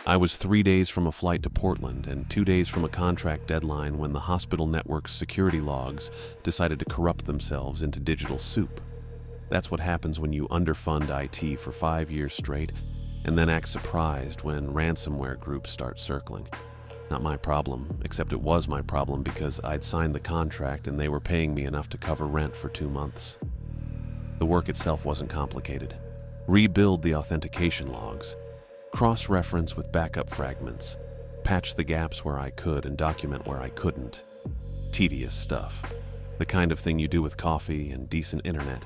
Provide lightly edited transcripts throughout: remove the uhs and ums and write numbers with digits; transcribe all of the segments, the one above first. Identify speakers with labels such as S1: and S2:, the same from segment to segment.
S1: I was 3 days from a flight to Portland and 2 days from a contract deadline when the hospital network's security logs decided to corrupt themselves into digital soup. That's what happens when you underfund IT for 5 years straight and then act surprised when ransomware groups start circling. Not my problem, except it was my problem because I'd signed the contract and they were paying me enough to cover rent for 2 months. The work itself wasn't complicated. Rebuild the authentication logs, cross-reference with backup fragments, patch the gaps where I could and document where I couldn't. Tedious stuff. The kind of thing you do with coffee and decent internet,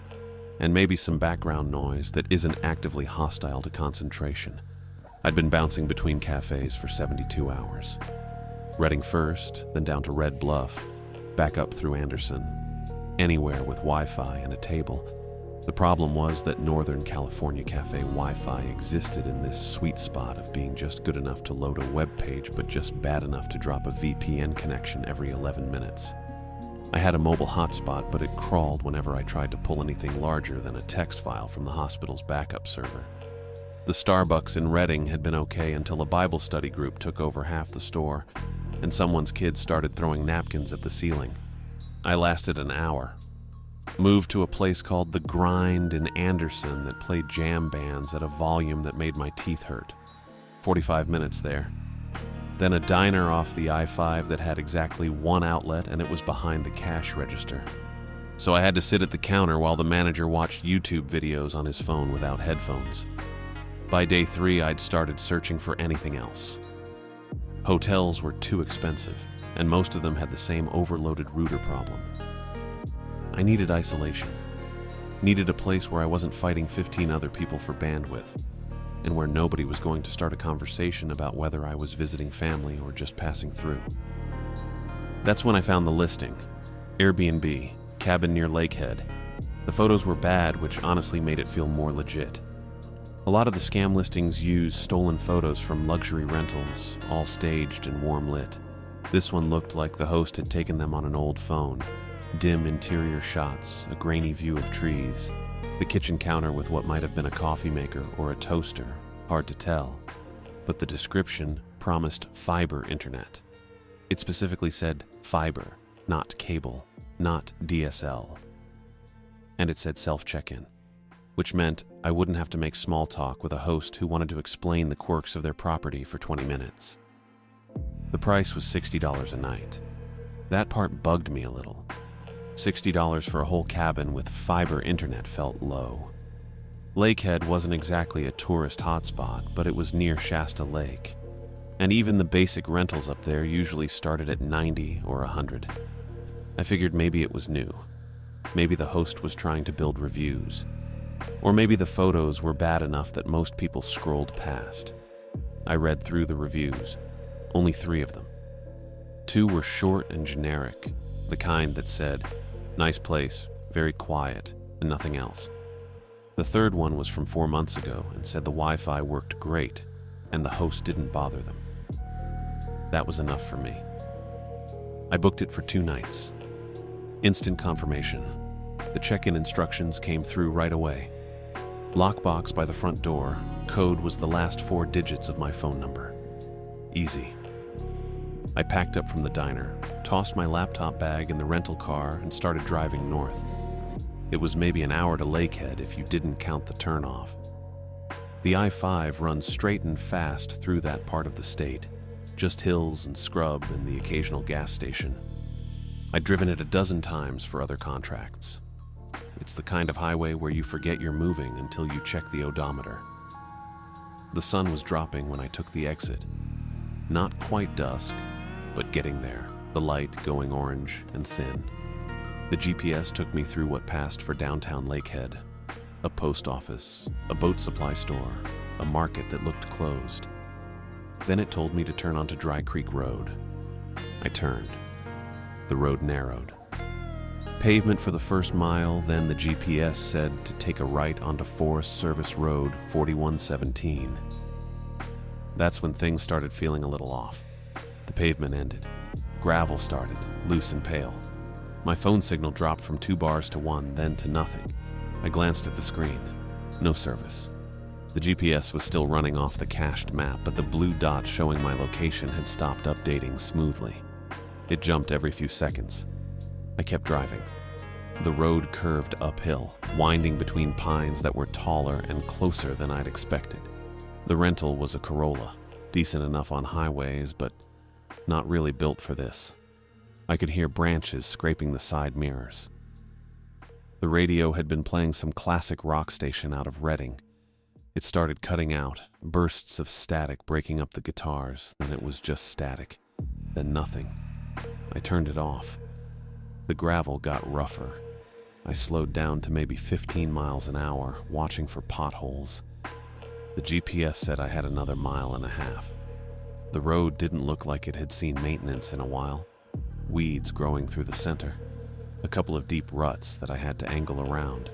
S1: and maybe some background noise that isn't actively hostile to concentration. I'd been bouncing between cafes for 72 hours. Reading first, then down to Red Bluff, back up through Anderson. Anywhere with Wi-Fi and a table. The problem was that Northern California cafe Wi-Fi existed in this sweet spot of being just good enough to load a web page but just bad enough to drop a VPN connection every 11 minutes. I had a mobile hotspot, but it crawled whenever I tried to pull anything larger than a text file from the hospital's backup server. The Starbucks in Redding had been okay until a Bible study group took over half the store, and someone's kids started throwing napkins at the ceiling. I lasted an hour. Moved to a place called The Grind in Anderson that played jam bands at a volume that made my teeth hurt. 45 minutes there. Then a diner off the I-5 that had exactly one outlet and it was behind the cash register. So I had to sit at the counter while the manager watched YouTube videos on his phone without headphones. By day 3, I'd started searching for anything else. Hotels were too expensive, and most of them had the same overloaded router problem. I needed isolation. Needed a place where I wasn't fighting 15 other people for bandwidth, and where nobody was going to start a conversation about whether I was visiting family or just passing through. That's when I found the listing. Airbnb, cabin near Lakehead. The photos were bad, which honestly made it feel more legit. A lot of the scam listings use stolen photos from luxury rentals, all staged and warm lit. This one looked like the host had taken them on an old phone. Dim interior shots, a grainy view of trees, the kitchen counter with what might have been a coffee maker or a toaster, hard to tell. But the description promised fiber internet. It specifically said fiber, not cable, not DSL. And it said self-check-in, which meant I wouldn't have to make small talk with a host who wanted to explain the quirks of their property for 20 minutes. The price was $60 a night. That part bugged me a little. $60 for a whole cabin with fiber internet felt low. Lakehead wasn't exactly a tourist hotspot, but it was near Shasta Lake. And even the basic rentals up there usually started at 90 or 100. I figured maybe it was new. Maybe the host was trying to build reviews. Or maybe the photos were bad enough that most people scrolled past. I read through the reviews. Only 3 of them. 2 were short and generic, the kind that said, "Nice place, very quiet," and nothing else. The 3rd one was from 4 months ago and said the Wi-Fi worked great and the host didn't bother them. That was enough for me. I booked it for 2 nights. Instant confirmation. The check-in instructions came through right away. Lockbox by the front door. Code was the last 4 digits of my phone number. Easy. I packed up from the diner, tossed my laptop bag in the rental car, and started driving north. It was maybe an hour to Lakehead if you didn't count the turnoff. The I-5 runs straight and fast through that part of the state, just hills and scrub and the occasional gas station. I'd driven it a dozen times for other contracts. It's the kind of highway where you forget you're moving until you check the odometer. The sun was dropping when I took the exit. Not quite dusk, but getting there, the light going orange and thin. The GPS took me through what passed for downtown Lakehead. A post office, a boat supply store, a market that looked closed. Then it told me to turn onto Dry Creek Road. I turned. The road narrowed. Pavement for the first mile, then the GPS said to take a right onto Forest Service Road 4117. That's when things started feeling a little off. The pavement ended. Gravel started, loose and pale. My phone signal dropped from 2 bars to 1, then to nothing. I glanced at the screen. No service. The GPS was still running off the cached map, but the blue dot showing my location had stopped updating smoothly. It jumped every few seconds. I kept driving. The road curved uphill, winding between pines that were taller and closer than I'd expected. The rental was a Corolla, decent enough on highways, but not really built for this. I could hear branches scraping the side mirrors. The radio had been playing some classic rock station out of Reading. It started cutting out, bursts of static breaking up the guitars, then it was just static, then nothing. I turned it off. The gravel got rougher. I slowed down to maybe 15 miles an hour, watching for potholes. The GPS said I had another mile and a half. The road didn't look like it had seen maintenance in a while. Weeds growing through the center. A couple of deep ruts that I had to angle around.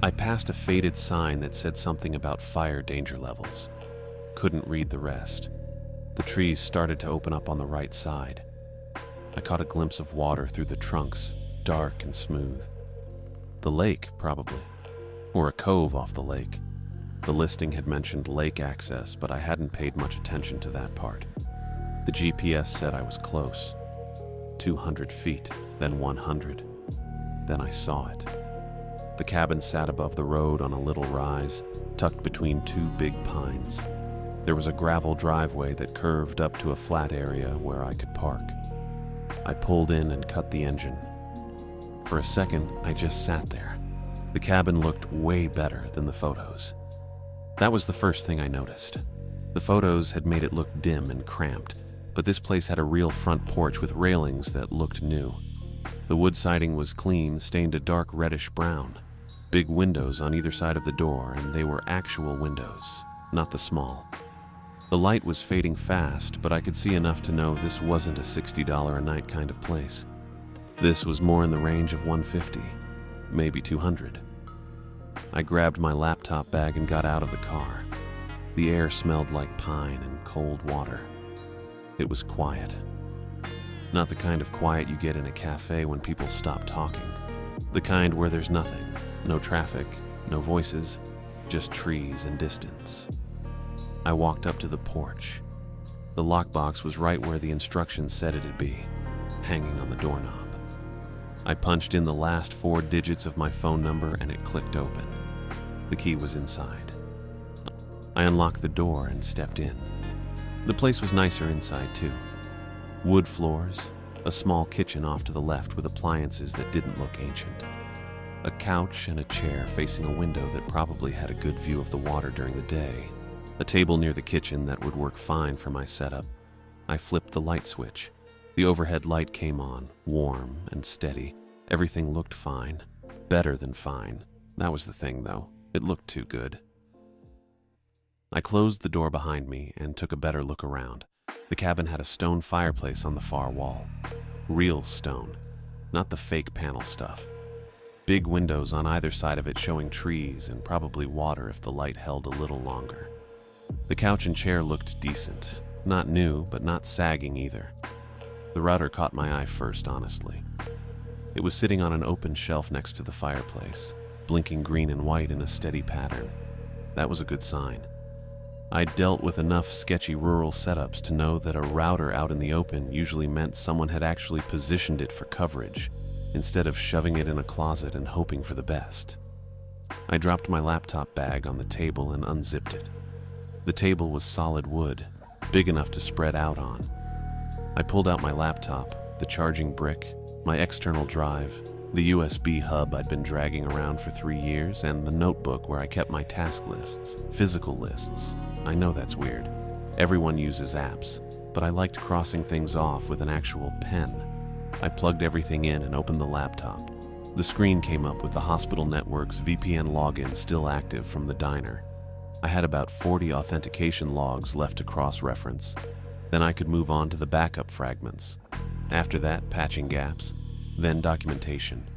S1: I passed a faded sign that said something about fire danger levels. Couldn't read the rest. The trees started to open up on the right side. I caught a glimpse of water through the trunks, dark and smooth. The lake, probably. Or a cove off the lake. The listing had mentioned lake access, but I hadn't paid much attention to that part. The GPS said I was close. 200 feet, then 100. Then I saw it. The cabin sat above the road on a little rise, tucked between two big pines. There was a gravel driveway that curved up to a flat area where I could park. I pulled in and cut the engine. For a second, I just sat there. The cabin looked way better than the photos. That was the first thing I noticed. The photos had made it look dim and cramped, but this place had a real front porch with railings that looked new. The wood siding was clean, stained a dark reddish brown. Big windows on either side of the door, and they were actual windows, not the small. The light was fading fast, but I could see enough to know this wasn't a $60 a night kind of place. This was more in the range of $150, maybe $200. I grabbed my laptop bag and got out of the car. The air smelled like pine and cold water. It was quiet. Not the kind of quiet you get in a cafe when people stop talking. The kind where there's nothing, no traffic, no voices, just trees and distance. I walked up to the porch. The lockbox was right where the instructions said it'd be, hanging on the doorknob. I punched in the last 4 digits of my phone number and it clicked open. The key was inside. I unlocked the door and stepped in. The place was nicer inside too. Wood floors, a small kitchen off to the left with appliances that didn't look ancient. A couch and a chair facing a window that probably had a good view of the water during the day. A table near the kitchen that would work fine for my setup. I flipped the light switch. The overhead light came on, warm and steady. Everything looked fine. Better than fine. That was the thing, though. It looked too good. I closed the door behind me and took a better look around. The cabin had a stone fireplace on the far wall. Real stone, not the fake panel stuff. Big windows on either side of it showing trees and probably water if the light held a little longer. The couch and chair looked decent. Not new, but not sagging either. The router caught my eye first, honestly. It was sitting on an open shelf next to the fireplace, blinking green and white in a steady pattern. That was a good sign. I'd dealt with enough sketchy rural setups to know that a router out in the open usually meant someone had actually positioned it for coverage, instead of shoving it in a closet and hoping for the best. I dropped my laptop bag on the table and unzipped it. The table was solid wood, big enough to spread out on. I pulled out my laptop, the charging brick, my external drive, the USB hub I'd been dragging around for 3 years, and the notebook where I kept my task lists, physical lists. I know that's weird. Everyone uses apps, but I liked crossing things off with an actual pen. I plugged everything in and opened the laptop. The screen came up with the hospital network's VPN login still active from the diner. I had about 40 authentication logs left to cross-reference. Then I could move on to the backup fragments. After that, patching gaps. Then documentation.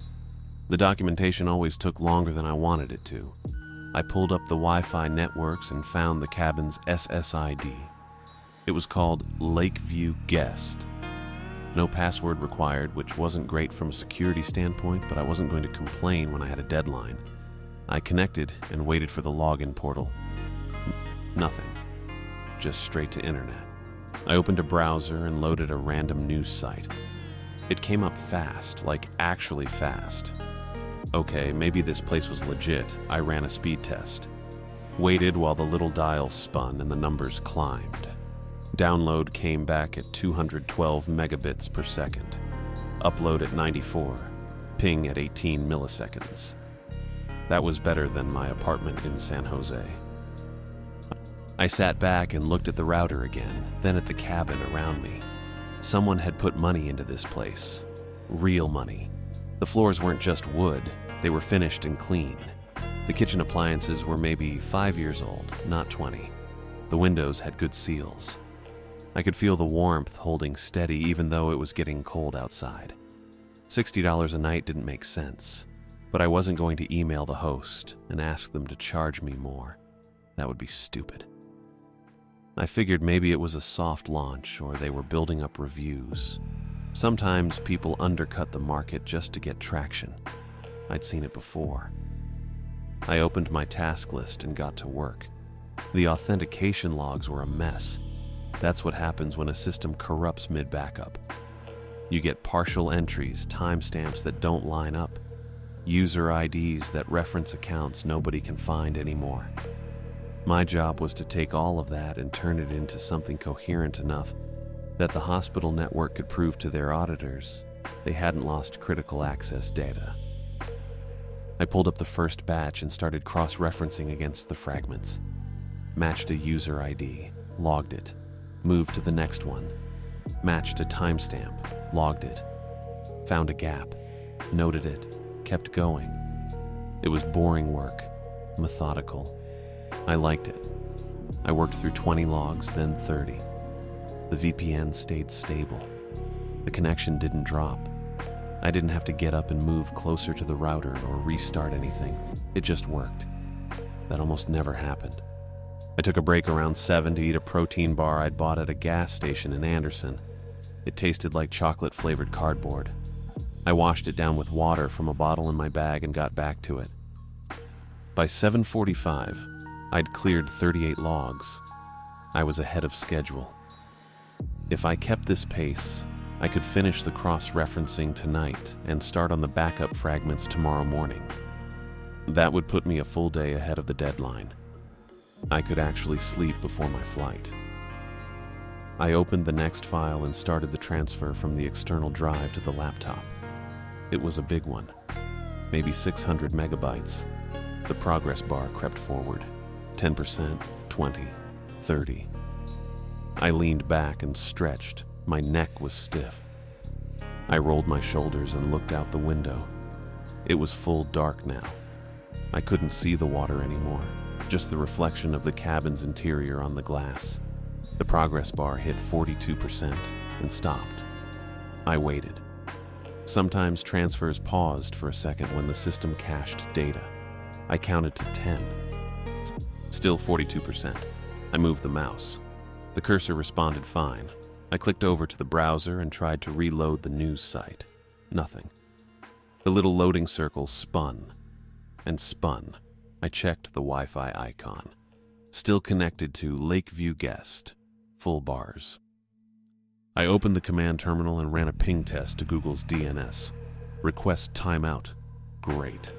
S1: The documentation always took longer than I wanted it to. I pulled up the Wi-Fi networks and found the cabin's SSID. It was called Lakeview Guest. No password required, which wasn't great from a security standpoint, but I wasn't going to complain when I had a deadline. I connected and waited for the login portal. Nothing. Just straight to internet. I opened a browser and loaded a random news site. It came up fast, like actually fast. Okay, maybe this place was legit. I ran a speed test. Waited while the little dial spun and the numbers climbed. Download came back at 212 megabits per second. Upload at 94. Ping at 18 milliseconds. That was better than my apartment in San Jose. I sat back and looked at the router again, then at the cabin around me. Someone had put money into this place. Real money. The floors weren't just wood, they were finished and clean. The kitchen appliances were maybe 5 years old, not 20. The windows had good seals. I could feel the warmth holding steady even though it was getting cold outside. $60 a night didn't make sense, but I wasn't going to email the host and ask them to charge me more. That would be stupid. I figured maybe it was a soft launch or they were building up reviews. Sometimes people undercut the market just to get traction. I'd seen it before. I opened my task list and got to work. The authentication logs were a mess. That's what happens when a system corrupts mid-backup. You get partial entries, timestamps that don't line up, user IDs that reference accounts nobody can find anymore. My job was to take all of that and turn it into something coherent enough that the hospital network could prove to their auditors they hadn't lost critical access data. I pulled up the first batch and started cross-referencing against the fragments. Matched a user ID, logged it. Moved to the next one. Matched a timestamp, logged it. Found a gap, noted it, kept going. It was boring work, methodical. I liked it. I worked through 20 logs, then 30. The VPN stayed stable. The connection didn't drop. I didn't have to get up and move closer to the router or restart anything. It just worked. That almost never happened. I took a break around 7 to eat a protein bar I'd bought at a gas station in Anderson. It tasted like chocolate-flavored cardboard. I washed it down with water from a bottle in my bag and got back to it. By 7:45, I'd cleared 38 logs. I was ahead of schedule. If I kept this pace, I could finish the cross-referencing tonight and start on the backup fragments tomorrow morning. That would put me a full day ahead of the deadline. I could actually sleep before my flight. I opened the next file and started the transfer from the external drive to the laptop. It was a big one, maybe 600 megabytes. The progress bar crept forward. 10%, 20, 30. I leaned back and stretched. My neck was stiff. I rolled my shoulders and looked out the window. It was full dark now. I couldn't see the water anymore, just the reflection of the cabin's interior on the glass. The progress bar hit 42% and stopped. I waited. Sometimes transfers paused for a second when the system cached data. I counted to 10. Still 42%. I moved the mouse. The cursor responded fine. I clicked over to the browser and tried to reload the news site. Nothing. The little loading circle spun and spun. I checked the Wi-Fi icon. Still connected to Lakeview Guest. Full bars. I opened the command terminal and ran a ping test to Google's DNS. Request timeout. Great.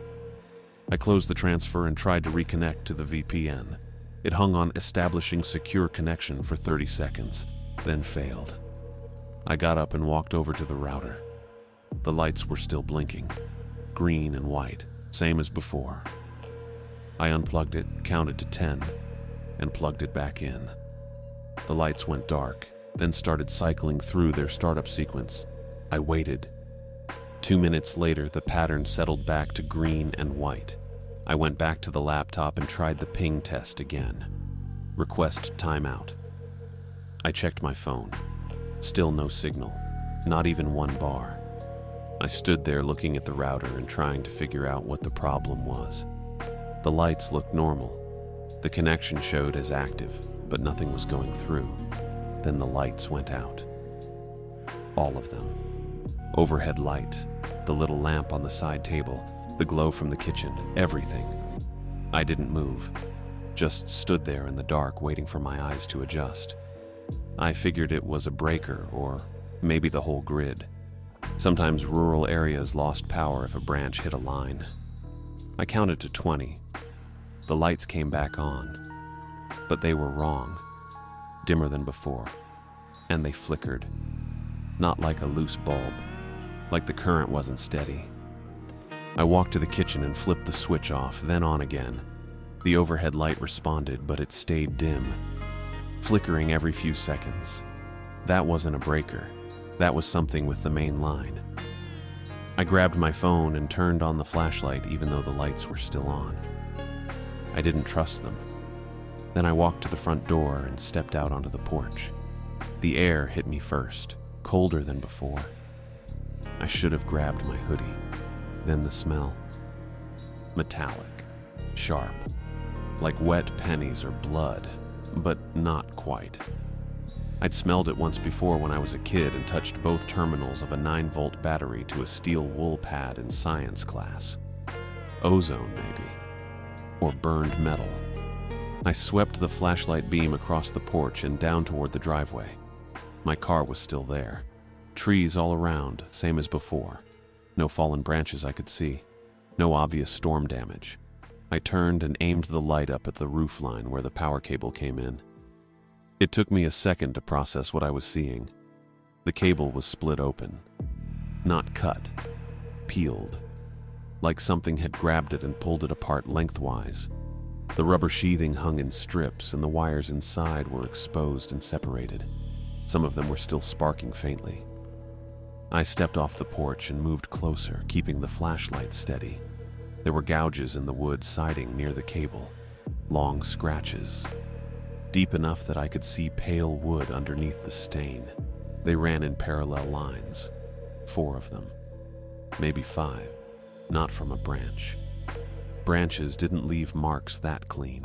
S1: I closed the transfer and tried to reconnect to the VPN. It hung on establishing secure connection for 30 seconds, then failed. I got up and walked over to the router. The lights were still blinking, green and white, same as before. I unplugged it, counted to 10, and plugged it back in. The lights went dark, then started cycling through their startup sequence. I waited. 2 minutes later, the pattern settled back to green and white. I went back to the laptop and tried the ping test again. Request timeout. I checked my phone. Still no signal, not even one bar. I stood there looking at the router and trying to figure out what the problem was. The lights looked normal. The connection showed as active, but nothing was going through. Then the lights went out. All of them. Overhead light, the little lamp on the side table, the glow from the kitchen, everything. I didn't move, just stood there in the dark waiting for my eyes to adjust. I figured it was a breaker or maybe the whole grid. Sometimes rural areas lost power if a branch hit a line. I counted to 20. The lights came back on, but they were wrong, dimmer than before, and they flickered. Not like a loose bulb, like the current wasn't steady. I walked to the kitchen and flipped the switch off, then on again. The overhead light responded, but it stayed dim, flickering every few seconds. That wasn't a breaker. That was something with the main line. I grabbed my phone and turned on the flashlight even though the lights were still on. I didn't trust them. Then I walked to the front door and stepped out onto the porch. The air hit me first, colder than before. I should have grabbed my hoodie. Then the smell. Metallic, sharp, like wet pennies or blood, but not quite. I'd smelled it once before when I was a kid and touched both terminals of a 9-volt battery to a steel wool pad in science class. Ozone, maybe. Or burned metal. I swept the flashlight beam across the porch and down toward the driveway. My car was still there. Trees all around, same as before. No fallen branches I could see. No obvious storm damage. I turned and aimed the light up at the roof line where the power cable came in. It took me a second to process what I was seeing. The cable was split open. Not cut. Peeled. Like something had grabbed it and pulled it apart lengthwise. The rubber sheathing hung in strips, and the wires inside were exposed and separated. Some of them were still sparking faintly. I stepped off the porch and moved closer, keeping the flashlight steady. There were gouges in the wood siding near the cable. Long scratches. Deep enough that I could see pale wood underneath the stain. They ran in parallel lines. 4 of them. Maybe 5. Not from a branch. Branches didn't leave marks that clean.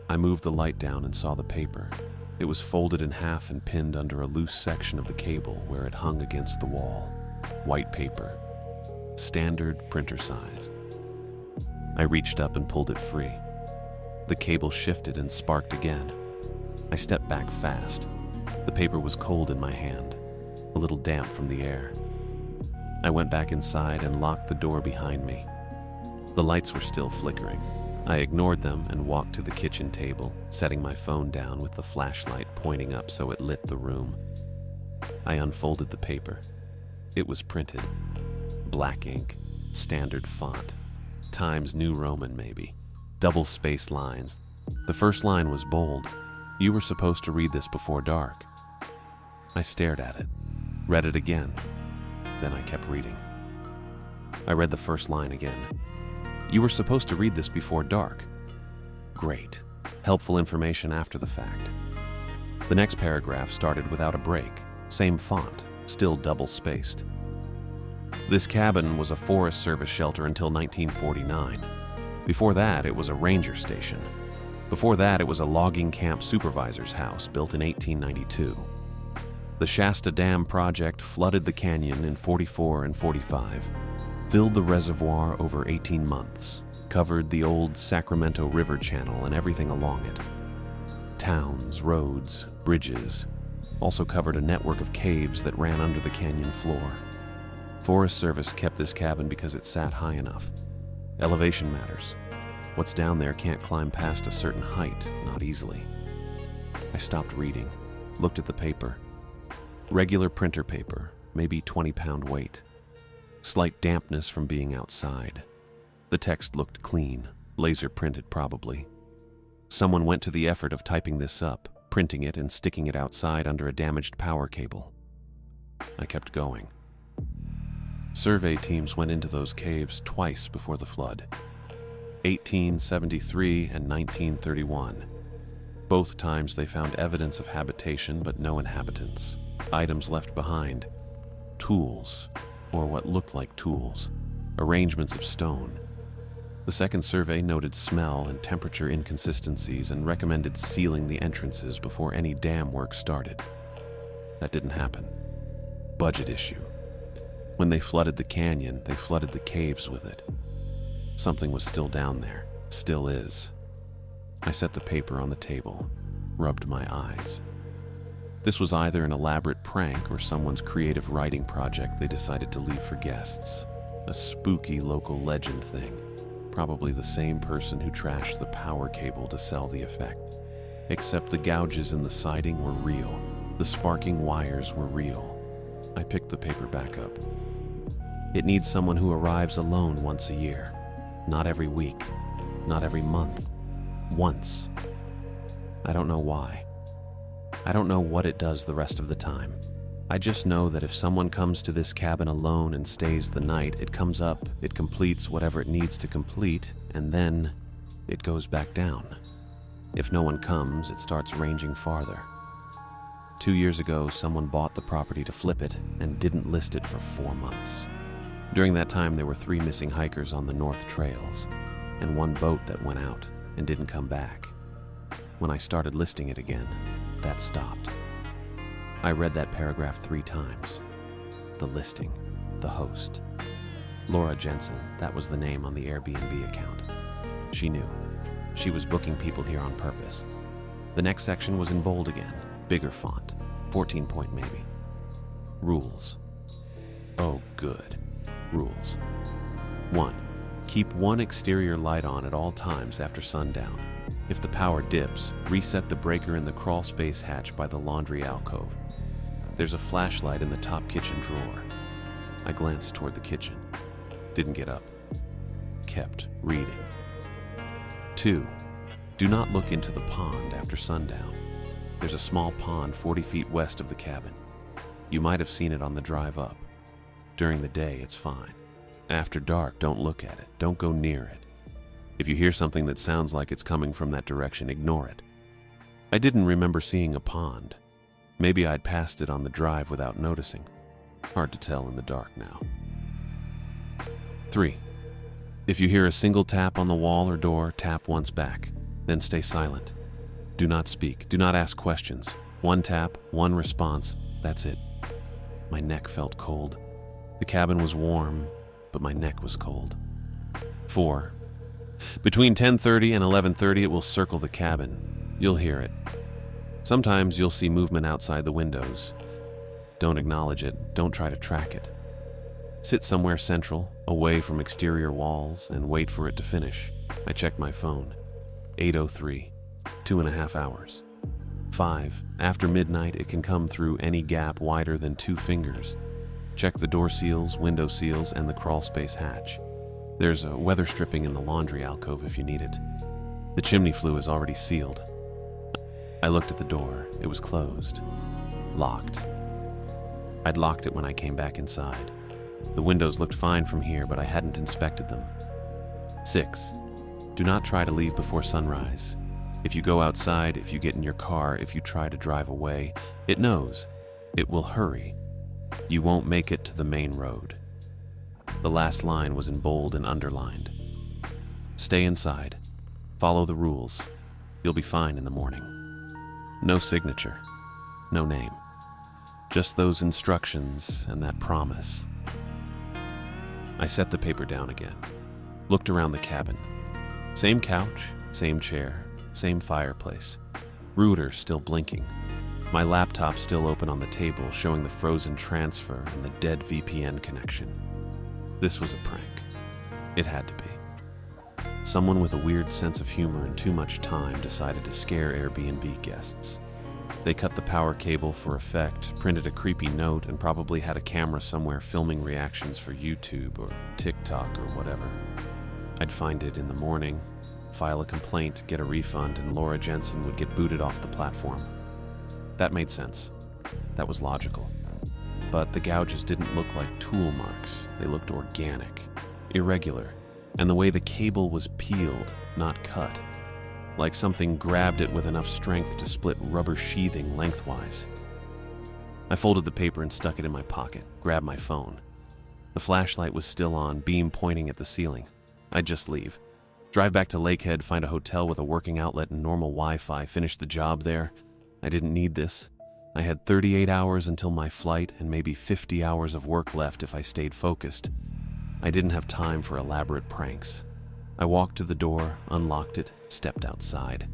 S1: I moved the light down and saw the paper. It was folded in half and pinned under a loose section of the cable where it hung against the wall. White paper. Standard printer size. I reached up and pulled it free. The cable shifted and sparked again. I stepped back fast. The paper was cold in my hand, a little damp from the air. I went back inside and locked the door behind me. The lights were still flickering. I ignored them and walked to the kitchen table, setting my phone down with the flashlight pointing up so it lit the room. I unfolded the paper. It was printed. Black ink, standard font, Times New Roman maybe, double-spaced lines. The first line was bold. You were supposed to read this before dark. I stared at it, read it again. Then I kept reading. I read the first line again. You were supposed to read this before dark. Great. Helpful information after the fact. The next paragraph started without a break. Same font, still double-spaced. This cabin was a Forest Service shelter until 1949. Before that, it was a ranger station. Before that, it was a logging camp supervisor's house built in 1892. The Shasta Dam project flooded the canyon in 44 and 45. Filled the reservoir over 18 months, covered the old Sacramento River channel and everything along it. Towns, roads, bridges, also covered a network of caves that ran under the canyon floor. Forest Service kept this cabin because it sat high enough. Elevation matters. What's down there can't climb past a certain height, not easily. I stopped reading, looked at the paper. Regular printer paper, maybe 20-pound weight. Slight dampness from being outside. The text looked clean, laser printed probably. Someone went to the effort of typing this up, printing it and sticking it outside under a damaged power cable. I kept going. Survey teams went into those caves twice before the flood. 1873 and 1931. Both times they found evidence of habitation but no inhabitants. Items left behind. Tools. Or what looked like tools, arrangements of stone. The second survey noted smell and temperature inconsistencies and recommended sealing the entrances before any dam work started. That didn't happen. Budget issue. When they flooded the canyon, they flooded the caves with it. Something was still down there, Still is. I set the paper on the table, rubbed my eyes. This was either an elaborate prank or someone's creative writing project they decided to leave for guests. A spooky local legend thing. Probably the same person who trashed the power cable to sell the effect. Except the gouges in the siding were real. The sparking wires were real. I picked the paper back up. It needs someone who arrives alone once a year. Not every week. Not every month. Once. I don't know why. I don't know what it does the rest of the time. I just know that if someone comes to this cabin alone and stays the night, it comes up, it completes whatever it needs to complete, and then it goes back down. If no one comes, it starts ranging farther. 2 years ago, someone bought the property to flip it and didn't list it for 4 months. During that time, there were 3 missing hikers on the north trails, and 1 boat that went out and didn't come back. When I started listing it again, that stopped. I read that paragraph 3 times. The listing, the host. Laura Jensen, that was the name on the Airbnb account. She knew. She was booking people here on purpose. The next section was in bold again, bigger font, 14 point maybe. Rules. Oh, good. Rules. 1. Keep 1 exterior light on at all times after sundown. If the power dips, reset the breaker in the crawl space hatch by the laundry alcove. There's a flashlight in the top kitchen drawer. I glanced toward the kitchen. Didn't get up. Kept reading. 2. Do not look into the pond after sundown. There's a small pond 40 feet west of the cabin. You might have seen it on the drive up. During the day, it's fine. After dark, don't look at it. Don't go near it. If you hear something that sounds like it's coming from that direction, ignore it. I didn't remember seeing a pond. Maybe I'd passed it on the drive without noticing. Hard to tell in the dark now. 3. If you hear a single tap on the wall or door, tap once back. Then stay silent. Do not speak. Do not ask questions. 1 tap, 1 response. That's it. My neck felt cold. The cabin was warm, but my neck was cold. 4. Between 10:30 and 11:30, it will circle the cabin. You'll hear it. Sometimes you'll see movement outside the windows. Don't acknowledge it. Don't try to track it. Sit somewhere central, away from exterior walls, and wait for it to finish. I checked my phone. 8:03. 2.5 hours. 5. After midnight, it can come through any gap wider than 2 fingers. Check the door seals, window seals, and the crawl space hatch. There's a weather stripping in the laundry alcove if you need it. The chimney flue is already sealed. I looked at the door. It was closed. Locked. I'd locked it when I came back inside. The windows looked fine from here, but I hadn't inspected them. 6. Do not try to leave before sunrise. If you go outside, if you get in your car, if you try to drive away, it knows. It will hurry. You won't make it to the main road. The last line was in bold and underlined. Stay inside. Follow the rules. You'll be fine in the morning. No signature. No name. Just those instructions and that promise. I set the paper down again. Looked around the cabin. Same couch, same chair, same fireplace. Router still blinking. My laptop still open on the table, showing the frozen transfer and the dead VPN connection. This was a prank. It had to be. Someone with a weird sense of humor and too much time decided to scare Airbnb guests. They cut the power cable for effect, printed a creepy note, and probably had a camera somewhere filming reactions for YouTube or TikTok or whatever. I'd find it in the morning, file a complaint, get a refund, and Laura Jensen would get booted off the platform. That made sense. That was logical. But the gouges didn't look like tool marks. They looked organic, irregular, and the way the cable was peeled, not cut. Like something grabbed it with enough strength to split rubber sheathing lengthwise. I folded the paper and stuck it in my pocket, grabbed my phone. The flashlight was still on, beam pointing at the ceiling. I'd just leave. Drive back to Lakehead, find a hotel with a working outlet and normal Wi-Fi, finish the job there. I didn't need this. I had 38 hours until my flight and maybe 50 hours of work left if I stayed focused. I didn't have time for elaborate pranks. I walked to the door, unlocked it, stepped outside.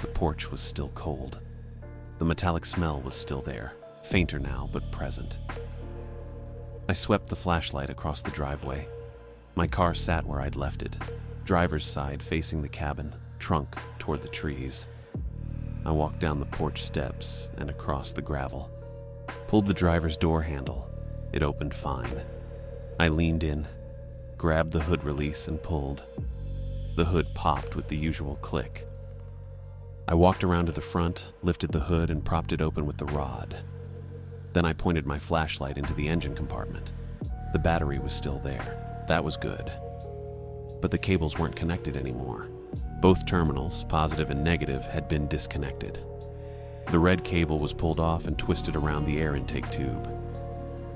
S1: The porch was still cold. The metallic smell was still there, fainter now, but present. I swept the flashlight across the driveway. My car sat where I'd left it, driver's side facing the cabin, trunk toward the trees. I walked down the porch steps and across the gravel. Pulled the driver's door handle. It opened fine. I leaned in, grabbed the hood release and pulled. The hood popped with the usual click. I walked around to the front, lifted the hood and propped it open with the rod. Then I pointed my flashlight into the engine compartment. The battery was still there. That was good. But the cables weren't connected anymore. Both terminals, positive and negative, had been disconnected. The red cable was pulled off and twisted around the air intake tube.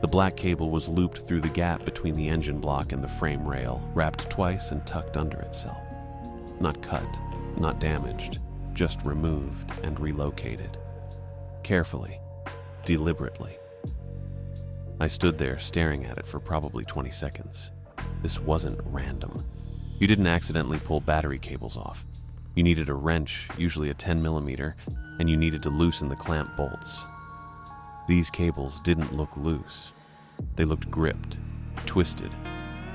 S1: The black cable was looped through the gap between the engine block and the frame rail, wrapped twice and tucked under itself. Not cut, not damaged, just removed and relocated. Carefully, deliberately. I stood there staring at it for probably 20 seconds. This wasn't random. You didn't accidentally pull battery cables off. You needed a wrench, usually a 10mm, and you needed to loosen the clamp bolts. These cables didn't look loose. They looked gripped, twisted,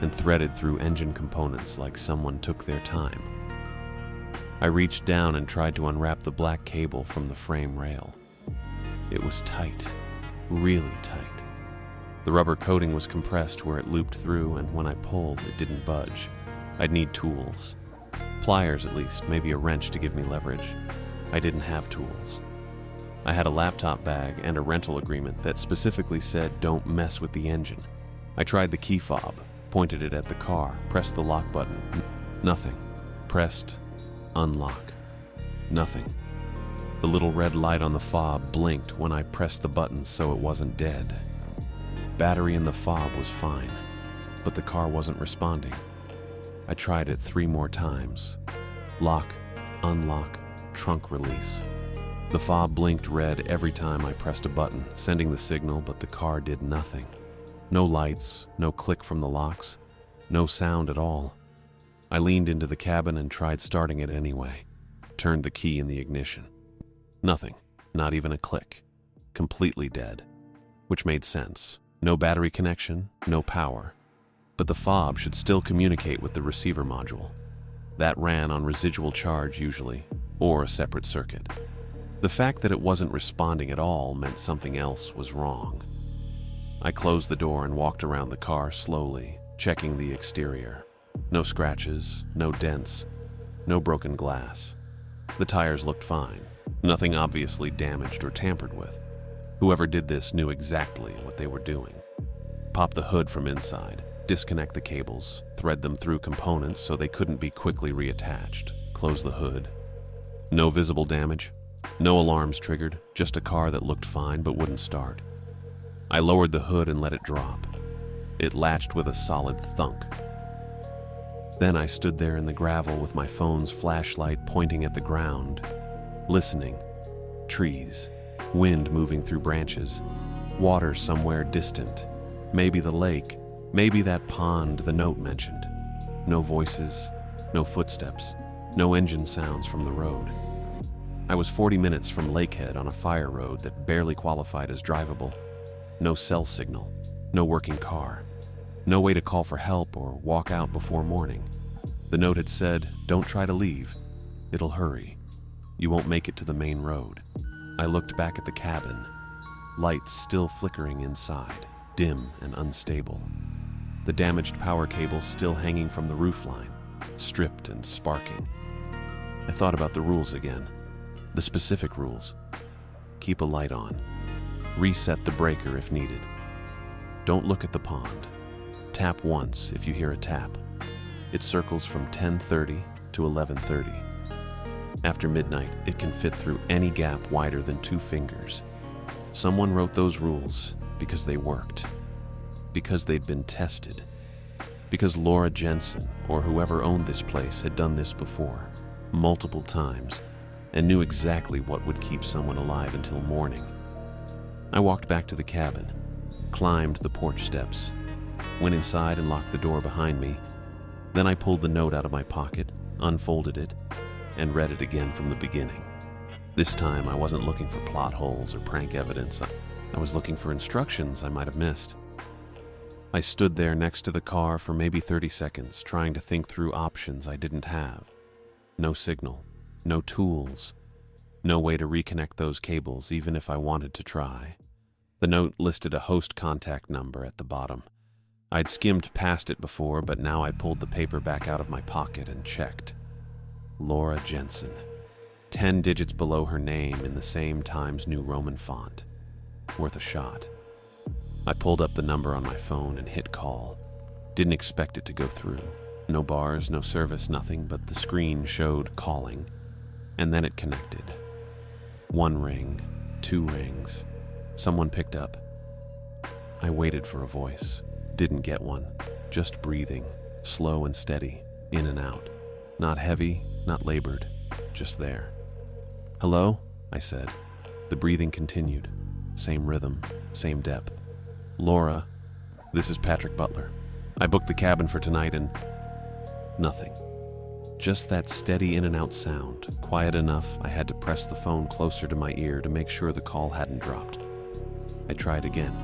S1: and threaded through engine components like someone took their time. I reached down and tried to unwrap the black cable from the frame rail. It was tight, really tight. The rubber coating was compressed where it looped through, and when I pulled, it didn't budge. I'd need tools. Pliers at least, maybe a wrench to give me leverage. I didn't have tools. I had a laptop bag and a rental agreement that specifically said don't mess with the engine. I tried the key fob, pointed it at the car, pressed the lock button. Nothing. Pressed, unlock. Nothing. The little red light on the fob blinked when I pressed the button so it wasn't dead. Battery in the fob was fine, but the car wasn't responding. I tried it 3 more times. Lock, unlock, trunk release. The fob blinked red every time I pressed a button, sending the signal, but the car did nothing. No lights, no click from the locks, no sound at all. I leaned into the cabin and tried starting it anyway. Turned the key in the ignition. Nothing, not even a click. Completely dead. Which made sense. No battery connection, no power. But the fob should still communicate with the receiver module. That ran on residual charge usually, or a separate circuit. The fact that it wasn't responding at all meant something else was wrong. I closed the door and walked around the car slowly, checking the exterior. No scratches, no dents, no broken glass. The tires looked fine, nothing obviously damaged or tampered with. Whoever did this knew exactly what they were doing. Pop the hood from inside, disconnect the cables, thread them through components so they couldn't be quickly reattached, close the hood. No visible damage. No alarms triggered, just a car that looked fine but wouldn't start. I lowered the hood and let it drop. It latched with a solid thunk. Then I stood there in the gravel with my phone's flashlight pointing at the ground, listening. Trees, wind moving through branches, water somewhere distant, maybe the lake, maybe that pond the note mentioned. No voices, no footsteps, no engine sounds from the road. I was 40 minutes from Lakehead on a fire road that barely qualified as drivable. No cell signal, no working car, no way to call for help or walk out before morning. The note had said, "Don't try to leave. It'll hurry. You won't make it to the main road." I looked back at the cabin, lights still flickering inside, dim and unstable. The damaged power cable still hanging from the roofline, stripped and sparking. I thought about the rules again. The specific rules. Keep a light on. Reset the breaker if needed. Don't look at the pond. Tap once if you hear a tap. It circles from 10:30 to 11:30. After midnight, it can fit through any gap wider than 2 fingers. Someone wrote those rules because they worked. Because they'd been tested. Because Laura Jensen, or whoever owned this place, had done this before, multiple times, and knew exactly what would keep someone alive until morning. I walked back to the cabin, climbed the porch steps, went inside and locked the door behind me, Then I pulled the note out of my pocket, unfolded it, and read it again from the beginning. This time, I wasn't looking for plot holes or prank evidence. I was looking for instructions I might have missed. I stood there next to the car for maybe 30 seconds, trying to think through options I didn't have. No signal, no tools, no way to reconnect those cables even if I wanted to try. The note listed a host contact number at the bottom. I'd skimmed past it before, but now I pulled the paper back out of my pocket and checked. Laura Jensen. 10 digits below her name in the same Times New Roman font. Worth a shot. I pulled up the number on my phone and hit call. Didn't expect it to go through. No bars, no service, nothing, but the screen showed calling. And then it connected. 1 ring, 2 rings. Someone picked up. I waited for a voice. Didn't get one. Just breathing, slow and steady, in and out. Not heavy, not labored, just there. "Hello?" I said. The breathing continued. Same rhythm, same depth. "Laura, this is Patrick Butler. I booked the cabin for tonight and..." Nothing. Just that steady in and out sound, quiet enough I had to press the phone closer to my ear to make sure the call hadn't dropped. I tried again.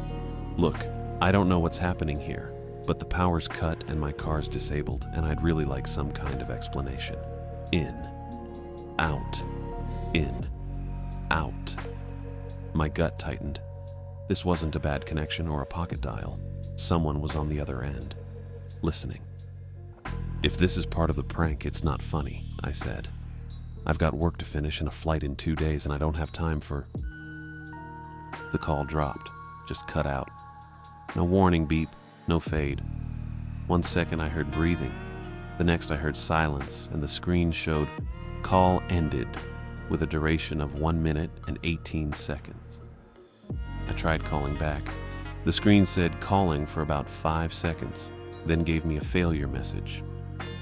S1: "Look, I don't know what's happening here, but the power's cut and my car's disabled, and I'd really like some kind of explanation. In. Out. In. Out." My gut tightened. This wasn't a bad connection or a pocket dial. Someone was on the other end, listening. "If this is part of the prank, it's not funny," I said. "I've got work to finish and a flight in 2 days, and I don't have time for..." The call dropped, just cut out. No warning beep, no fade. 1 second I heard breathing. The next I heard silence, and the screen showed "Call ended," with a duration of 1 minute and 18 seconds. I tried calling back. The screen said "calling" for about 5 seconds, then gave me a failure message.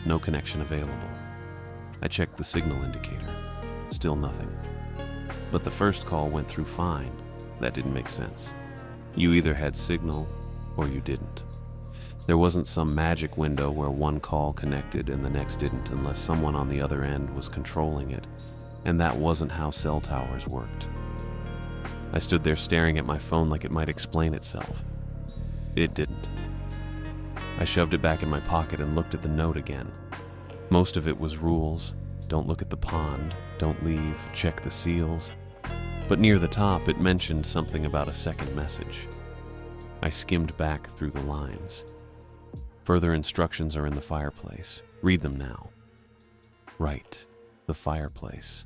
S1: No connection available. I checked the signal indicator. Still nothing. But the first call went through fine. That didn't make sense. You either had signal or you didn't. There wasn't some magic window where one call connected and the next didn't unless someone on the other end was controlling it, and that wasn't how cell towers worked. I stood there staring at my phone like it might explain itself. It didn't. I shoved it back in my pocket and looked at the note again. Most of it was rules. Don't look at the pond, don't leave, check the seals. But near the top it mentioned something about a second message. I skimmed back through the lines. Further instructions are in the fireplace. Read them now. Right, the fireplace.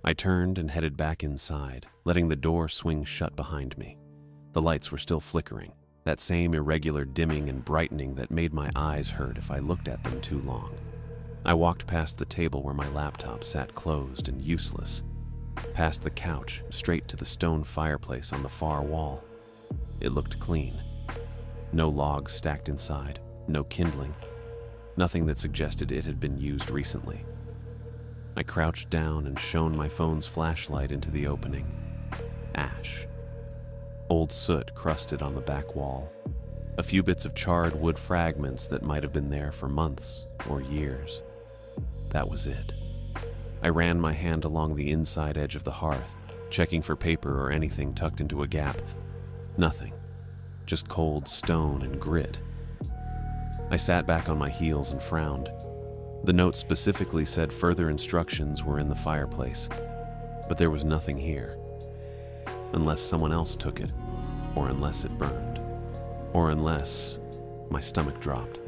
S1: I turned and headed back inside, letting the door swing shut behind me. The lights were still flickering, that same irregular dimming and brightening that made my eyes hurt if I looked at them too long. I walked past the table where my laptop sat closed and useless, past the couch, straight to the stone fireplace on the far wall. It looked clean. No logs stacked inside, no kindling, nothing that suggested it had been used recently. I crouched down and shone my phone's flashlight into the opening. Ash. Old soot crusted on the back wall. A few bits of charred wood fragments that might have been there for months or years. That was it. I ran my hand along the inside edge of the hearth, checking for paper or anything tucked into a gap. Nothing. Just cold stone and grit. I sat back on my heels and frowned. The note specifically said further instructions were in the fireplace, but there was nothing here. Unless someone else took it, or unless it burned, or unless my stomach dropped.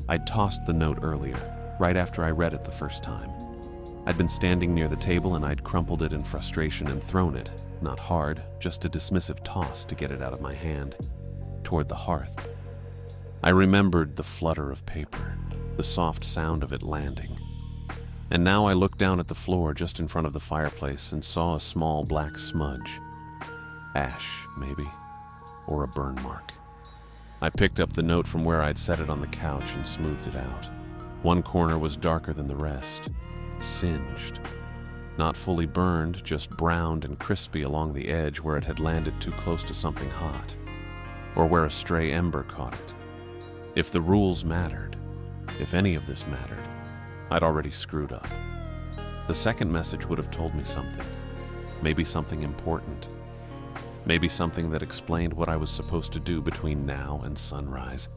S1: I'd tossed the note earlier, right after I read it the first time. I'd been standing near the table and I'd crumpled it in frustration and thrown it, not hard, just a dismissive toss to get it out of my hand, toward the hearth. I remembered the flutter of paper, the soft sound of it landing. And now I looked down at the floor just in front of the fireplace and saw a small black smudge. Ash, maybe, or a burn mark. I picked up the note from where I'd set it on the couch and smoothed it out. One corner was darker than the rest, singed. Not fully burned, just browned and crispy along the edge where it had landed too close to something hot, or where a stray ember caught it. If the rules mattered, if any of this mattered, I'd already screwed up. The second message would have told me something. Maybe something important. Maybe something that explained what I was supposed to do between now and sunrise.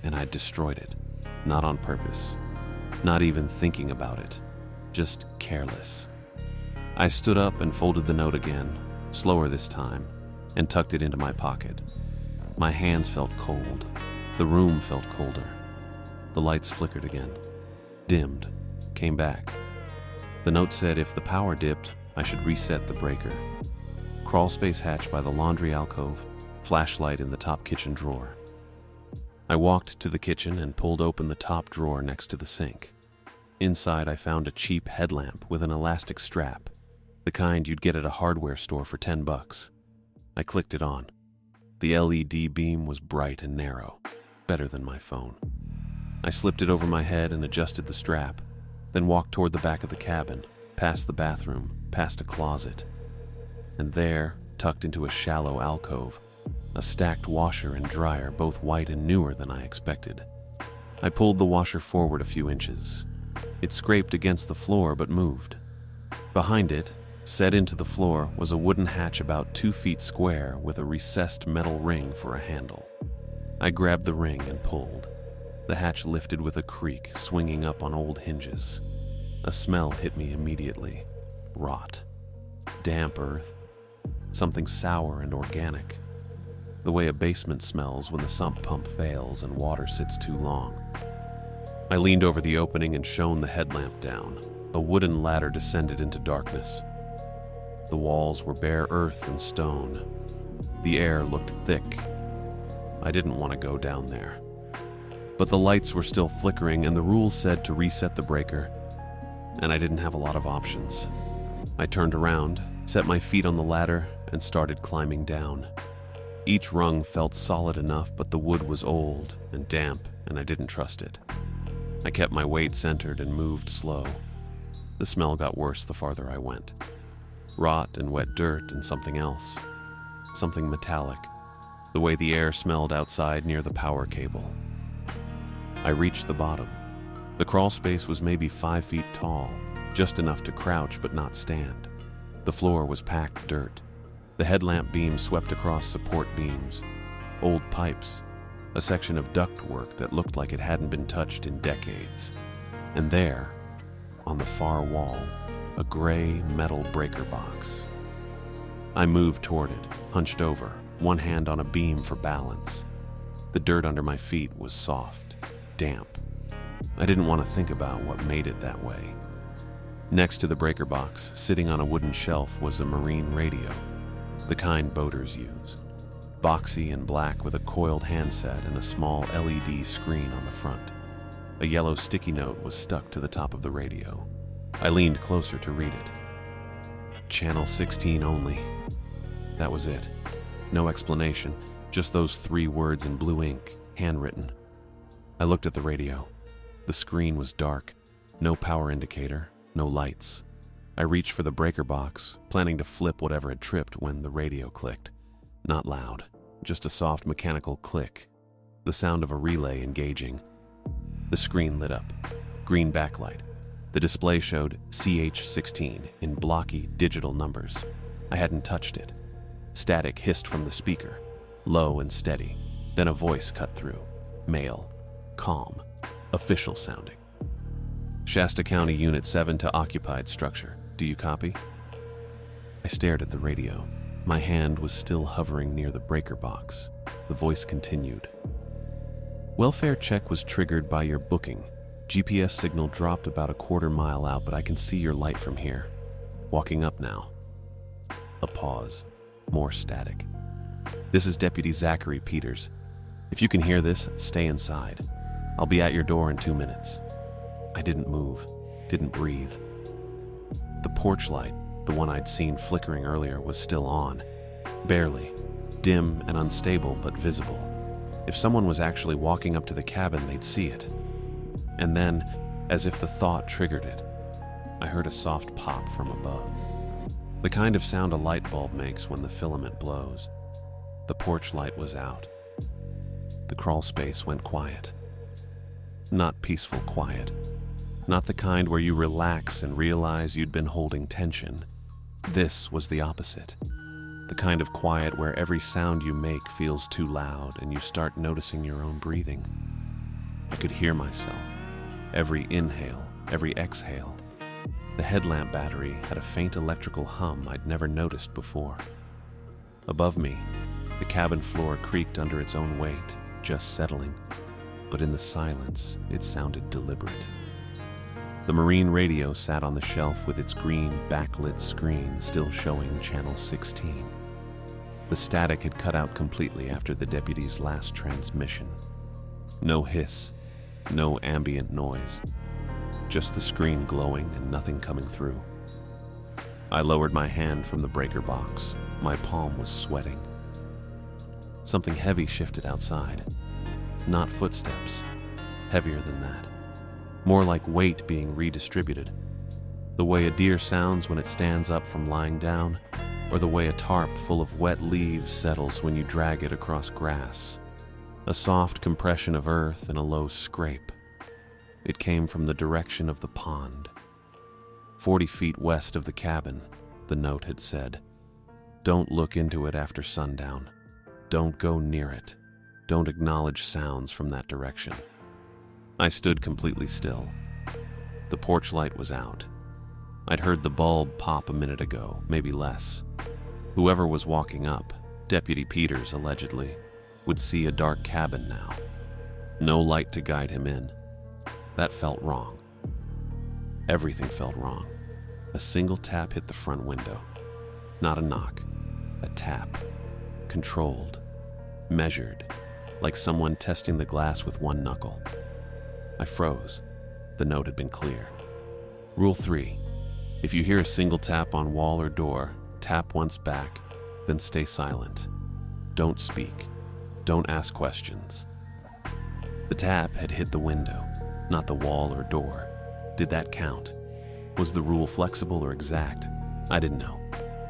S1: And I destroyed it, not on purpose, not even thinking about it, just careless. I stood up and folded the note again, slower this time, and tucked it into my pocket. My hands felt cold. The room felt colder. The lights flickered again, dimmed, came back. The note said if the power dipped, I should reset the breaker. Crawl space hatch by the laundry alcove, flashlight in the top kitchen drawer. I walked to the kitchen and pulled open the top drawer next to the sink. Inside, I found a cheap headlamp with an elastic strap, the kind you'd get at a hardware store for $10. I clicked it on. The LED beam was bright and narrow, better than my phone. I slipped it over my head and adjusted the strap, then walked toward the back of the cabin, past the bathroom, past a closet. And there, tucked into a shallow alcove, a stacked washer and dryer, both white and newer than I expected. I pulled the washer forward a few inches. It scraped against the floor but moved. Behind it, set into the floor, was a wooden hatch about 2 feet square with a recessed metal ring for a handle. I grabbed the ring and pulled. The hatch lifted with a creak, swinging up on old hinges. A smell hit me immediately. Rot. Damp earth. Something sour and organic. The way a basement smells when the sump pump fails and water sits too long. I leaned over the opening and shone the headlamp down. A wooden ladder descended into darkness. The walls were bare earth and stone. The air looked thick. I didn't want to go down there. But the lights were still flickering and the rules said to reset the breaker, and I didn't have a lot of options. I turned around, set my feet on the ladder, and started climbing down. Each rung felt solid enough, but the wood was old and damp, and I didn't trust it. I kept my weight centered and moved slow. The smell got worse the farther I went. Rot and wet dirt and something else. Something metallic, the way the air smelled outside near the power cable. I reached the bottom. The crawl space was maybe 5 feet tall, just enough to crouch but not stand. The floor was packed dirt. The headlamp beam swept across support beams. Old pipes. A section of ductwork that looked like it hadn't been touched in decades. And there, on the far wall, a gray metal breaker box. I moved toward it, hunched over, one hand on a beam for balance. The dirt under my feet was soft, damp. I didn't want to think about what made it that way. Next to the breaker box, sitting on a wooden shelf, was a marine radio, the kind boaters use. Boxy and black with a coiled handset and a small LED screen on the front. A yellow sticky note was stuck to the top of the radio. I leaned closer to read it. Channel 16 only. That was it. No explanation, just those 3 words in blue ink, handwritten. I looked at the radio. The screen was dark, no power indicator, no lights. I reached for the breaker box, planning to flip whatever had tripped when the radio clicked. Not loud, just a soft mechanical click, the sound of a relay engaging. The screen lit up, green backlight. The display showed CH16 in blocky digital numbers. I hadn't touched it. Static hissed from the speaker, low and steady. Then a voice cut through, male, calm, official sounding. Shasta County Unit 7 to occupied structure. Do you copy? I stared at the radio. My hand was still hovering near the breaker box. The voice continued. Welfare check was triggered by your booking. GPS signal dropped about a quarter mile out, but I can see your light from here. Walking up now. A pause. More static. This is Deputy Zachary Peters. If you can hear this, stay inside. I'll be at your door in 2 minutes. I didn't move, didn't breathe. The porch light, the one I'd seen flickering earlier, was still on. Barely. Dim and unstable, but visible. If someone was actually walking up to the cabin, they'd see it. And then, as if the thought triggered it, I heard a soft pop from above. The kind of sound a light bulb makes when the filament blows. The porch light was out. the crawl space went quiet. Not peaceful quiet. Not the kind where you relax and realize you'd been holding tension. This was the opposite. The kind of quiet where every sound you make feels too loud and you start noticing your own breathing. I could hear myself. Every inhale, every exhale. The headlamp battery had a faint electrical hum I'd never noticed before. Above me, the cabin floor creaked under its own weight, just settling. But in the silence, it sounded deliberate. The marine radio sat on the shelf with its green backlit screen still showing channel 16. The static had cut out completely after the deputy's last transmission. No hiss, no ambient noise. Just the screen glowing and nothing coming through. I lowered my hand from the breaker box. My palm was sweating. Something heavy shifted outside. Not footsteps. Heavier than that. More like weight being redistributed. The way a deer sounds when it stands up from lying down, or the way a tarp full of wet leaves settles when you drag it across grass. A soft compression of earth and a low scrape. It came from the direction of the pond. 40 feet west of the cabin, the note had said. Don't look into it after sundown. Don't go near it. Don't acknowledge sounds from that direction. I stood completely still. The porch light was out. I'd heard the bulb pop a minute ago, maybe less. Whoever was walking up, Deputy Peters allegedly, would see a dark cabin now. No light to guide him in. That felt wrong. Everything felt wrong. A single tap hit the front window. Not a knock. A tap. Controlled. Measured. Like someone testing the glass with one knuckle. I froze. The note had been clear. Rule 3. If you hear a single tap on wall or door, tap once back, then stay silent. Don't speak. Don't ask questions. The tap had hit the window, not the wall or door. Did that count? Was the rule flexible or exact? I didn't know.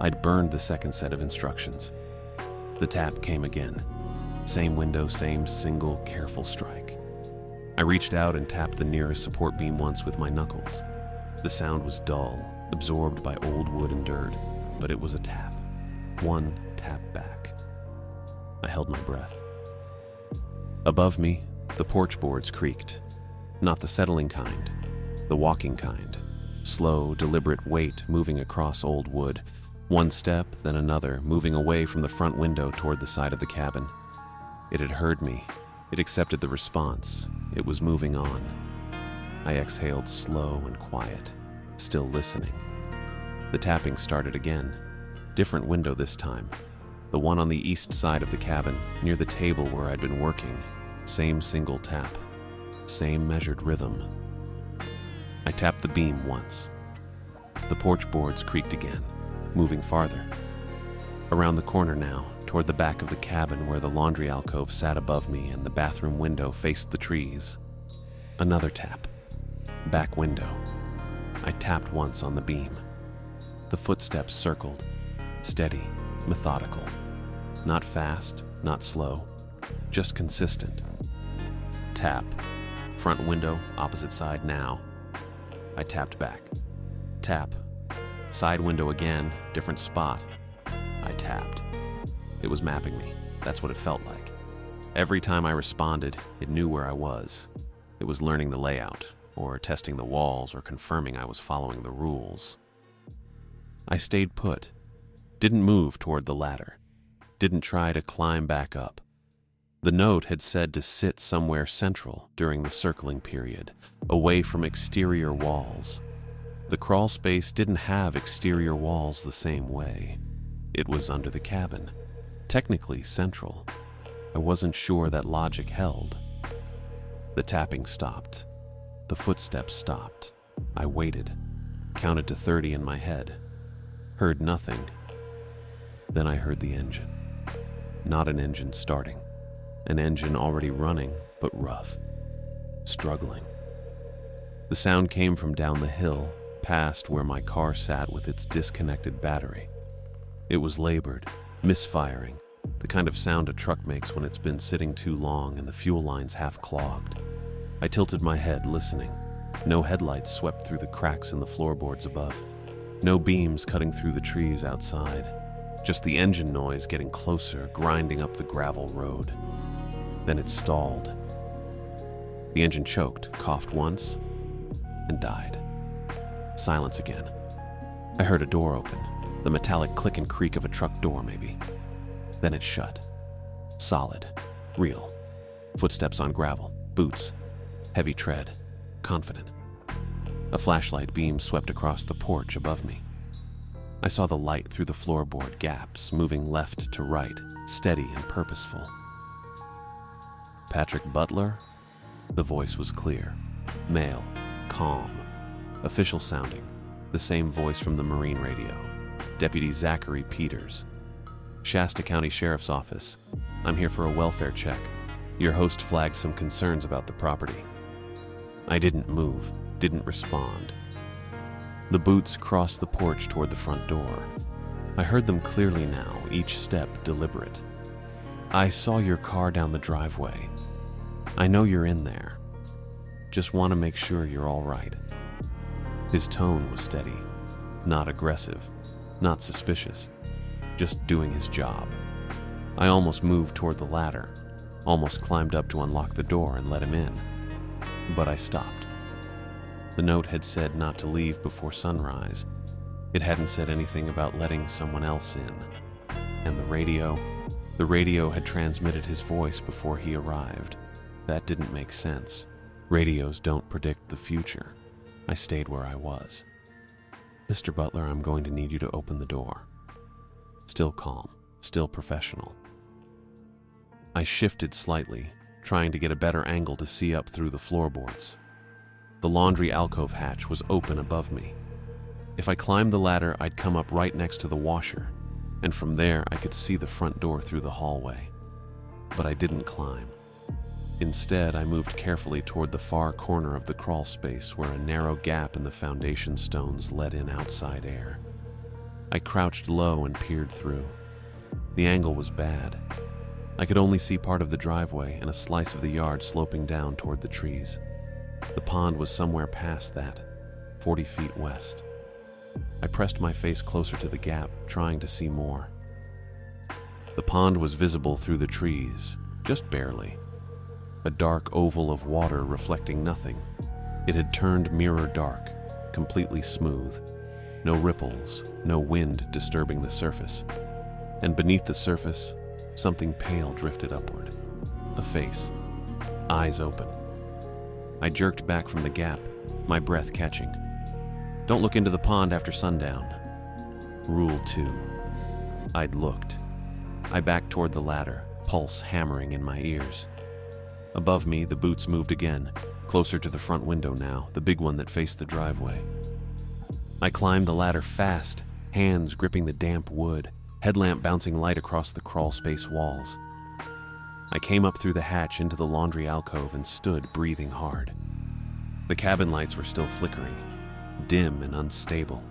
S1: I'd burned the second set of instructions. The tap came again. Same window, same single, careful strike. I reached out and tapped the nearest support beam once with my knuckles. The sound was dull, absorbed by old wood and dirt, but it was a tap. One tap back. I held my breath. Above me, the porch boards creaked. Not the settling kind, the walking kind. Slow, deliberate weight moving across old wood. One step, then another, moving away from the front window toward the side of the cabin. It had heard me. It accepted the response. It was moving on. I exhaled slow and quiet, still listening. The tapping started again. Different window this time. The one on the east side of the cabin, near the table where I'd been working. Same single tap. Same measured rhythm. I tapped the beam once. The porch boards creaked again, moving farther. Around the corner now, toward the back of the cabin where the laundry alcove sat above me and the bathroom window faced the trees. Another tap. Back window. I tapped once on the beam. The footsteps circled. Steady, methodical. Not fast, not slow. Just consistent. Tap. Front window, opposite side now. I tapped back. Tap. Side window again, different spot. I tapped. It was mapping me. That's what it felt like. Every time I responded, it knew where I was. It was learning the layout, or testing the walls, or confirming I was following the rules. I stayed put. Didn't move toward the ladder. Didn't try to climb back up. The note had said to sit somewhere central during the circling period, away from exterior walls. The crawl space didn't have exterior walls the same way. It was under the cabin, technically central. I wasn't sure that logic held. The tapping stopped. The footsteps stopped. I waited, counted to 30 in my head, heard nothing. Then I heard the engine. Not an engine starting. An engine already running, but rough. Struggling. The sound came from down the hill, past where my car sat with its disconnected battery. It was labored, misfiring, the kind of sound a truck makes when it's been sitting too long and the fuel line's half clogged. I tilted my head, listening. No headlights swept through the cracks in the floorboards above. No beams cutting through the trees outside. Just the engine noise getting closer, grinding up the gravel road. Then it stalled. The engine choked, coughed once, and died. Silence again. I heard a door open, the metallic click and creak of a truck door, maybe. Then it shut. Solid. Real. Footsteps on gravel. Boots. Heavy tread. Confident. A flashlight beam swept across the porch above me. I saw the light through the floorboard gaps, moving left to right, steady and purposeful. Patrick Butler? The voice was clear. Male. Calm. Official sounding. The same voice from the Marine radio. Deputy Zachary Peters. Shasta County Sheriff's Office. I'm here for a welfare check. Your host flagged some concerns about the property. I didn't move, didn't respond. The boots crossed the porch toward the front door. I heard them clearly now, each step deliberate. I saw your car down the driveway. I know you're in there. Just want to make sure you're all right. His tone was steady, not aggressive, not suspicious, just doing his job. I almost moved toward the ladder, almost climbed up to unlock the door and let him in. But I stopped. The note had said not to leave before sunrise. It hadn't said anything about letting someone else in. And the radio had transmitted his voice before he arrived. That didn't make sense. Radios don't predict the future. I stayed where I was. Mr. Butler, I'm going to need you to open the door. Still calm, still professional. I shifted slightly, trying to get a better angle to see up through the floorboards. The laundry alcove hatch was open above me. If I climbed the ladder, I'd come up right next to the washer, and from there I could see the front door through the hallway. But I didn't climb. Instead, I moved carefully toward the far corner of the crawl space where a narrow gap in the foundation stones let in outside air. I crouched low and peered through. The angle was bad. I could only see part of the driveway and a slice of the yard sloping down toward the trees. The pond was somewhere past that, 40 feet west. I pressed my face closer to the gap, trying to see more. The pond was visible through the trees, just barely. A dark oval of water reflecting nothing. It had turned mirror dark, completely smooth. No ripples, no wind disturbing the surface. And beneath the surface, something pale drifted upward. A face. Eyes open. I jerked back from the gap, my breath catching. Don't look into the pond after sundown. Rule 2. I'd looked. I backed toward the ladder, pulse hammering in my ears. Above me, the boots moved again, closer to the front window now, the big one that faced the driveway. I climbed the ladder fast, hands gripping the damp wood, headlamp bouncing light across the crawl space walls. I came up through the hatch into the laundry alcove and stood breathing hard. The cabin lights were still flickering, dim and unstable.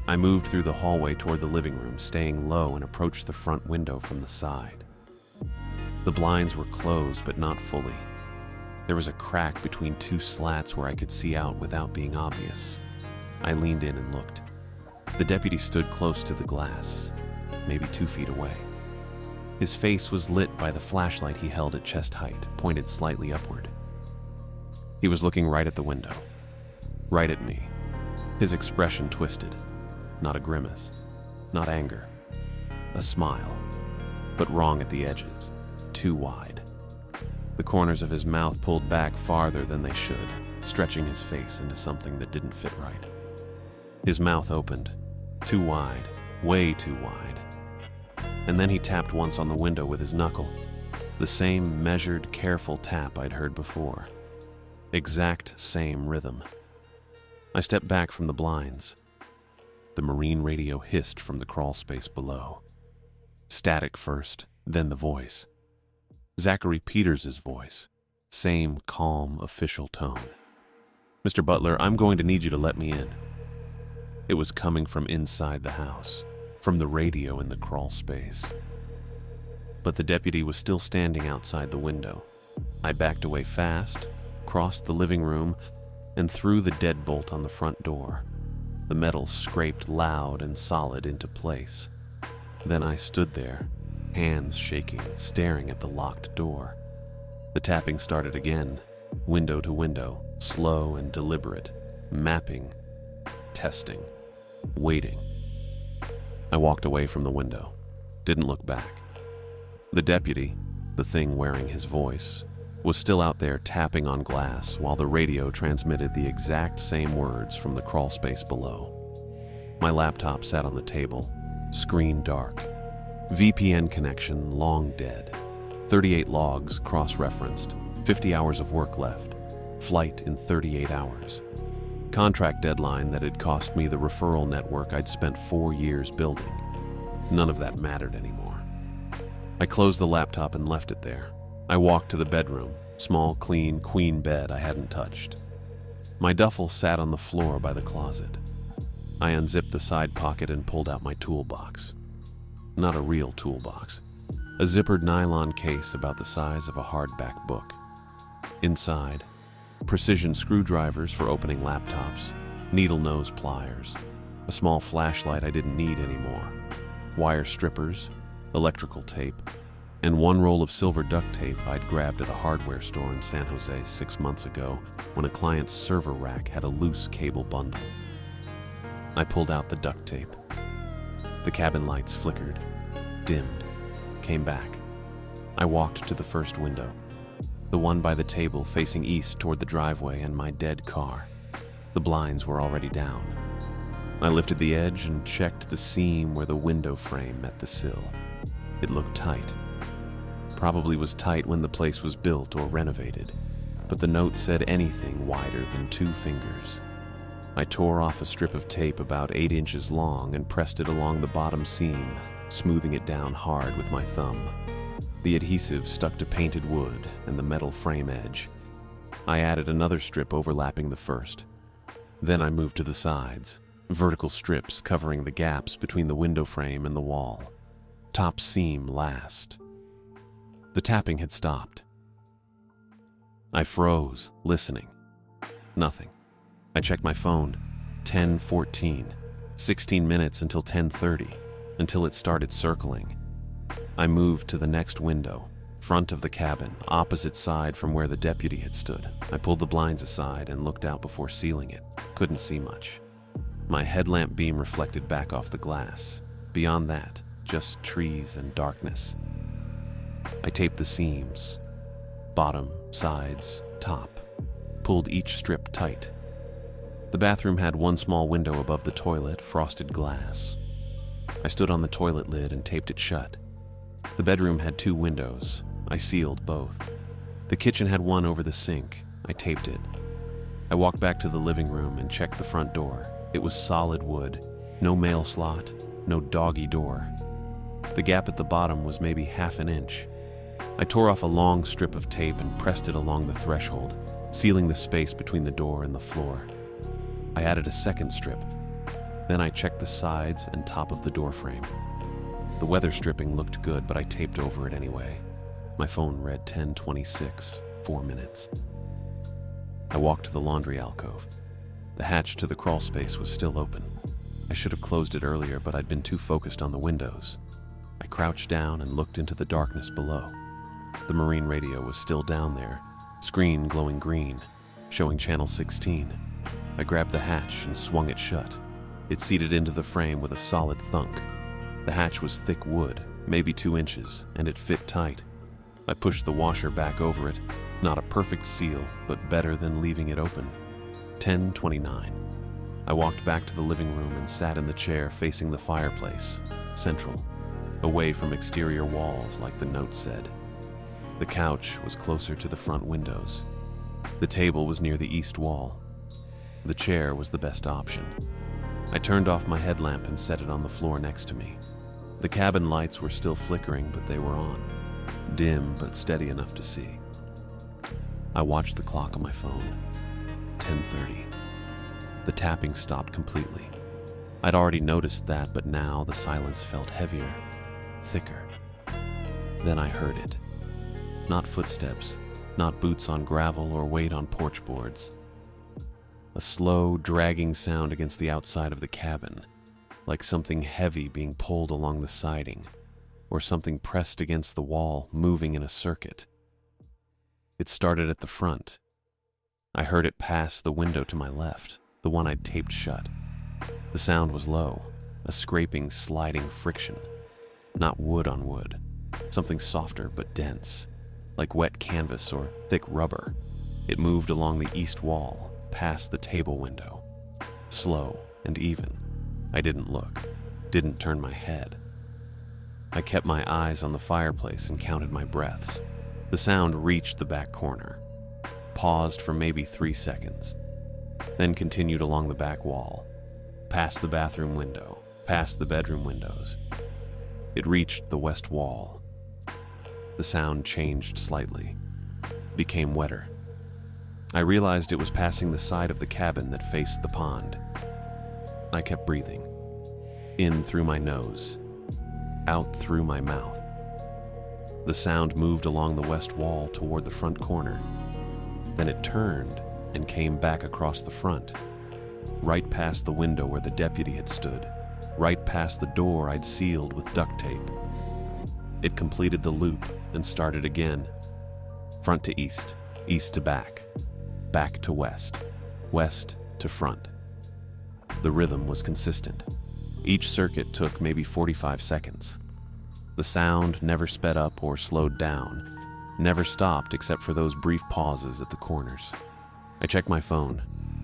S1: I moved through the hallway toward the living room, staying low, and approached the front window from the side. The blinds were closed, but not fully. There was a crack between two slats where I could see out without being obvious. I leaned in and looked. The deputy stood close to the glass, maybe 2 feet away. His face was lit by the flashlight he held at chest height, pointed slightly upward. He was looking right at the window, right at me. His expression twisted. Not a grimace, not anger. A smile, but wrong at the edges. Too wide. The corners of his mouth pulled back farther than they should, stretching his face into something that didn't fit right. His mouth opened, too wide, way too wide. And then he tapped once on the window with his knuckle, the same measured, careful tap I'd heard before. Exact same rhythm. I stepped back from the blinds. The Marine radio hissed from the crawl space below. Static first, then the voice. Zachary Peters' voice. Same calm, official tone. Mr. Butler, I'm going to need you to let me in. It was coming from inside the house, from the radio in the crawl space. but the deputy was still standing outside the window. I backed away fast, crossed the living room, and threw the deadbolt on the front door. The metal scraped loud and solid into place. Then I stood there, hands shaking, staring at the locked door. The tapping started again, window to window, slow and deliberate, mapping, testing, waiting. I walked away from the window, didn't look back. The deputy, the thing wearing his voice, was still out there tapping on glass while the radio transmitted the exact same words from the crawl space below. My laptop sat on the table, screen dark. VPN connection long dead. 38 logs cross-referenced, 50 hours of work left. Flight in 38 hours. Contract deadline that had cost me the referral network I'd spent 4 years building. None of that mattered anymore. I closed the laptop and left it there. I walked to the bedroom, small, clean, queen bed I hadn't touched. My duffel sat on the floor by the closet. I unzipped the side pocket and pulled out my toolbox. Not a real toolbox. A zippered nylon case about the size of a hardback book. Inside, precision screwdrivers for opening laptops, needle nose pliers, a small flashlight I didn't need anymore, wire strippers, electrical tape, and one roll of silver duct tape I'd grabbed at a hardware store in San Jose 6 months ago when a client's server rack had a loose cable bundle. I pulled out the duct tape. The cabin lights flickered, dimmed, came back. I walked to the first window, the one by the table facing east toward the driveway and my dead car. The blinds were already down. I lifted the edge and checked the seam where the window frame met the sill. It looked tight. Probably was tight when the place was built or renovated, but the note said anything wider than 2 fingers. I tore off a strip of tape about 8 inches long and pressed it along the bottom seam, smoothing it down hard with my thumb. The adhesive stuck to painted wood and the metal frame edge. I added another strip overlapping the first. Then I moved to the sides, vertical strips covering the gaps between the window frame and the wall. Top seam last. The tapping had stopped. I froze, listening. Nothing. I checked my phone. 10:14. 16 minutes until 10:30, until it started circling. I moved to the next window, front of the cabin, opposite side from where the deputy had stood. I pulled the blinds aside and looked out before sealing it. Couldn't see much. My headlamp beam reflected back off the glass. Beyond that, just trees and darkness. I taped the seams, bottom, sides, top, pulled each strip tight. The bathroom had one small window above the toilet, frosted glass. I stood on the toilet lid and taped it shut. The bedroom had 2 windows. I sealed both. The kitchen had one over the sink. I taped it. I walked back to the living room and checked the front door. It was solid wood, no mail slot, no doggy door. The gap at the bottom was maybe half an inch. I tore off a long strip of tape and pressed it along the threshold, sealing the space between the door and the floor. I added a second strip. Then I checked the sides and top of the door frame. The weather stripping looked good, but I taped over it anyway. My phone read 10:26, 4 minutes. I walked to the laundry alcove. The hatch to the crawl space was still open. I should have closed it earlier, but I'd been too focused on the windows. I crouched down and looked into the darkness below. The marine radio was still down there, screen glowing green, showing channel 16. I grabbed the hatch and swung it shut. It seated into the frame with a solid thunk. The hatch was thick wood, maybe 2 inches, and it fit tight. I pushed the washer back over it. Not a perfect seal, but better than leaving it open. 10:29. I walked back to the living room and sat in the chair facing the fireplace, central, away from exterior walls like the note said. The couch was closer to the front windows. The table was near the east wall. The chair was the best option. I turned off my headlamp and set it on the floor next to me. The cabin lights were still flickering, but they were on. Dim, but steady enough to see. I watched the clock on my phone. 10:30. The tapping stopped completely. I'd already noticed that, but now the silence felt heavier, thicker. Then I heard it. Not footsteps, not boots on gravel or weight on porch boards. A slow, dragging sound against the outside of the cabin, like something heavy being pulled along the siding, or something pressed against the wall, moving in a circuit. It started at the front. I heard it pass the window to my left, the one I'd taped shut. The sound was low, a scraping, sliding friction. Not wood on wood, something softer but dense, like wet canvas or thick rubber. It moved along the east wall, past the table window. Slow and even. I didn't look, didn't turn my head. I kept my eyes on the fireplace and counted my breaths. The sound reached the back corner, paused for maybe 3 seconds, then continued along the back wall, past the bathroom window, past the bedroom windows. It reached the west wall. The sound changed slightly, became wetter. I realized it was passing the side of the cabin that faced the pond. I kept breathing, in through my nose, out through my mouth. The sound moved along the west wall toward the front corner. Then it turned and came back across the front, right past the window where the deputy had stood, right past the door I'd sealed with duct tape. It completed the loop and started again. Front to east, east to back, back to west, west to front. The rhythm was consistent. Each circuit took maybe 45 seconds. The sound never sped up or slowed down, never stopped except for those brief pauses at the corners. I checked my phone.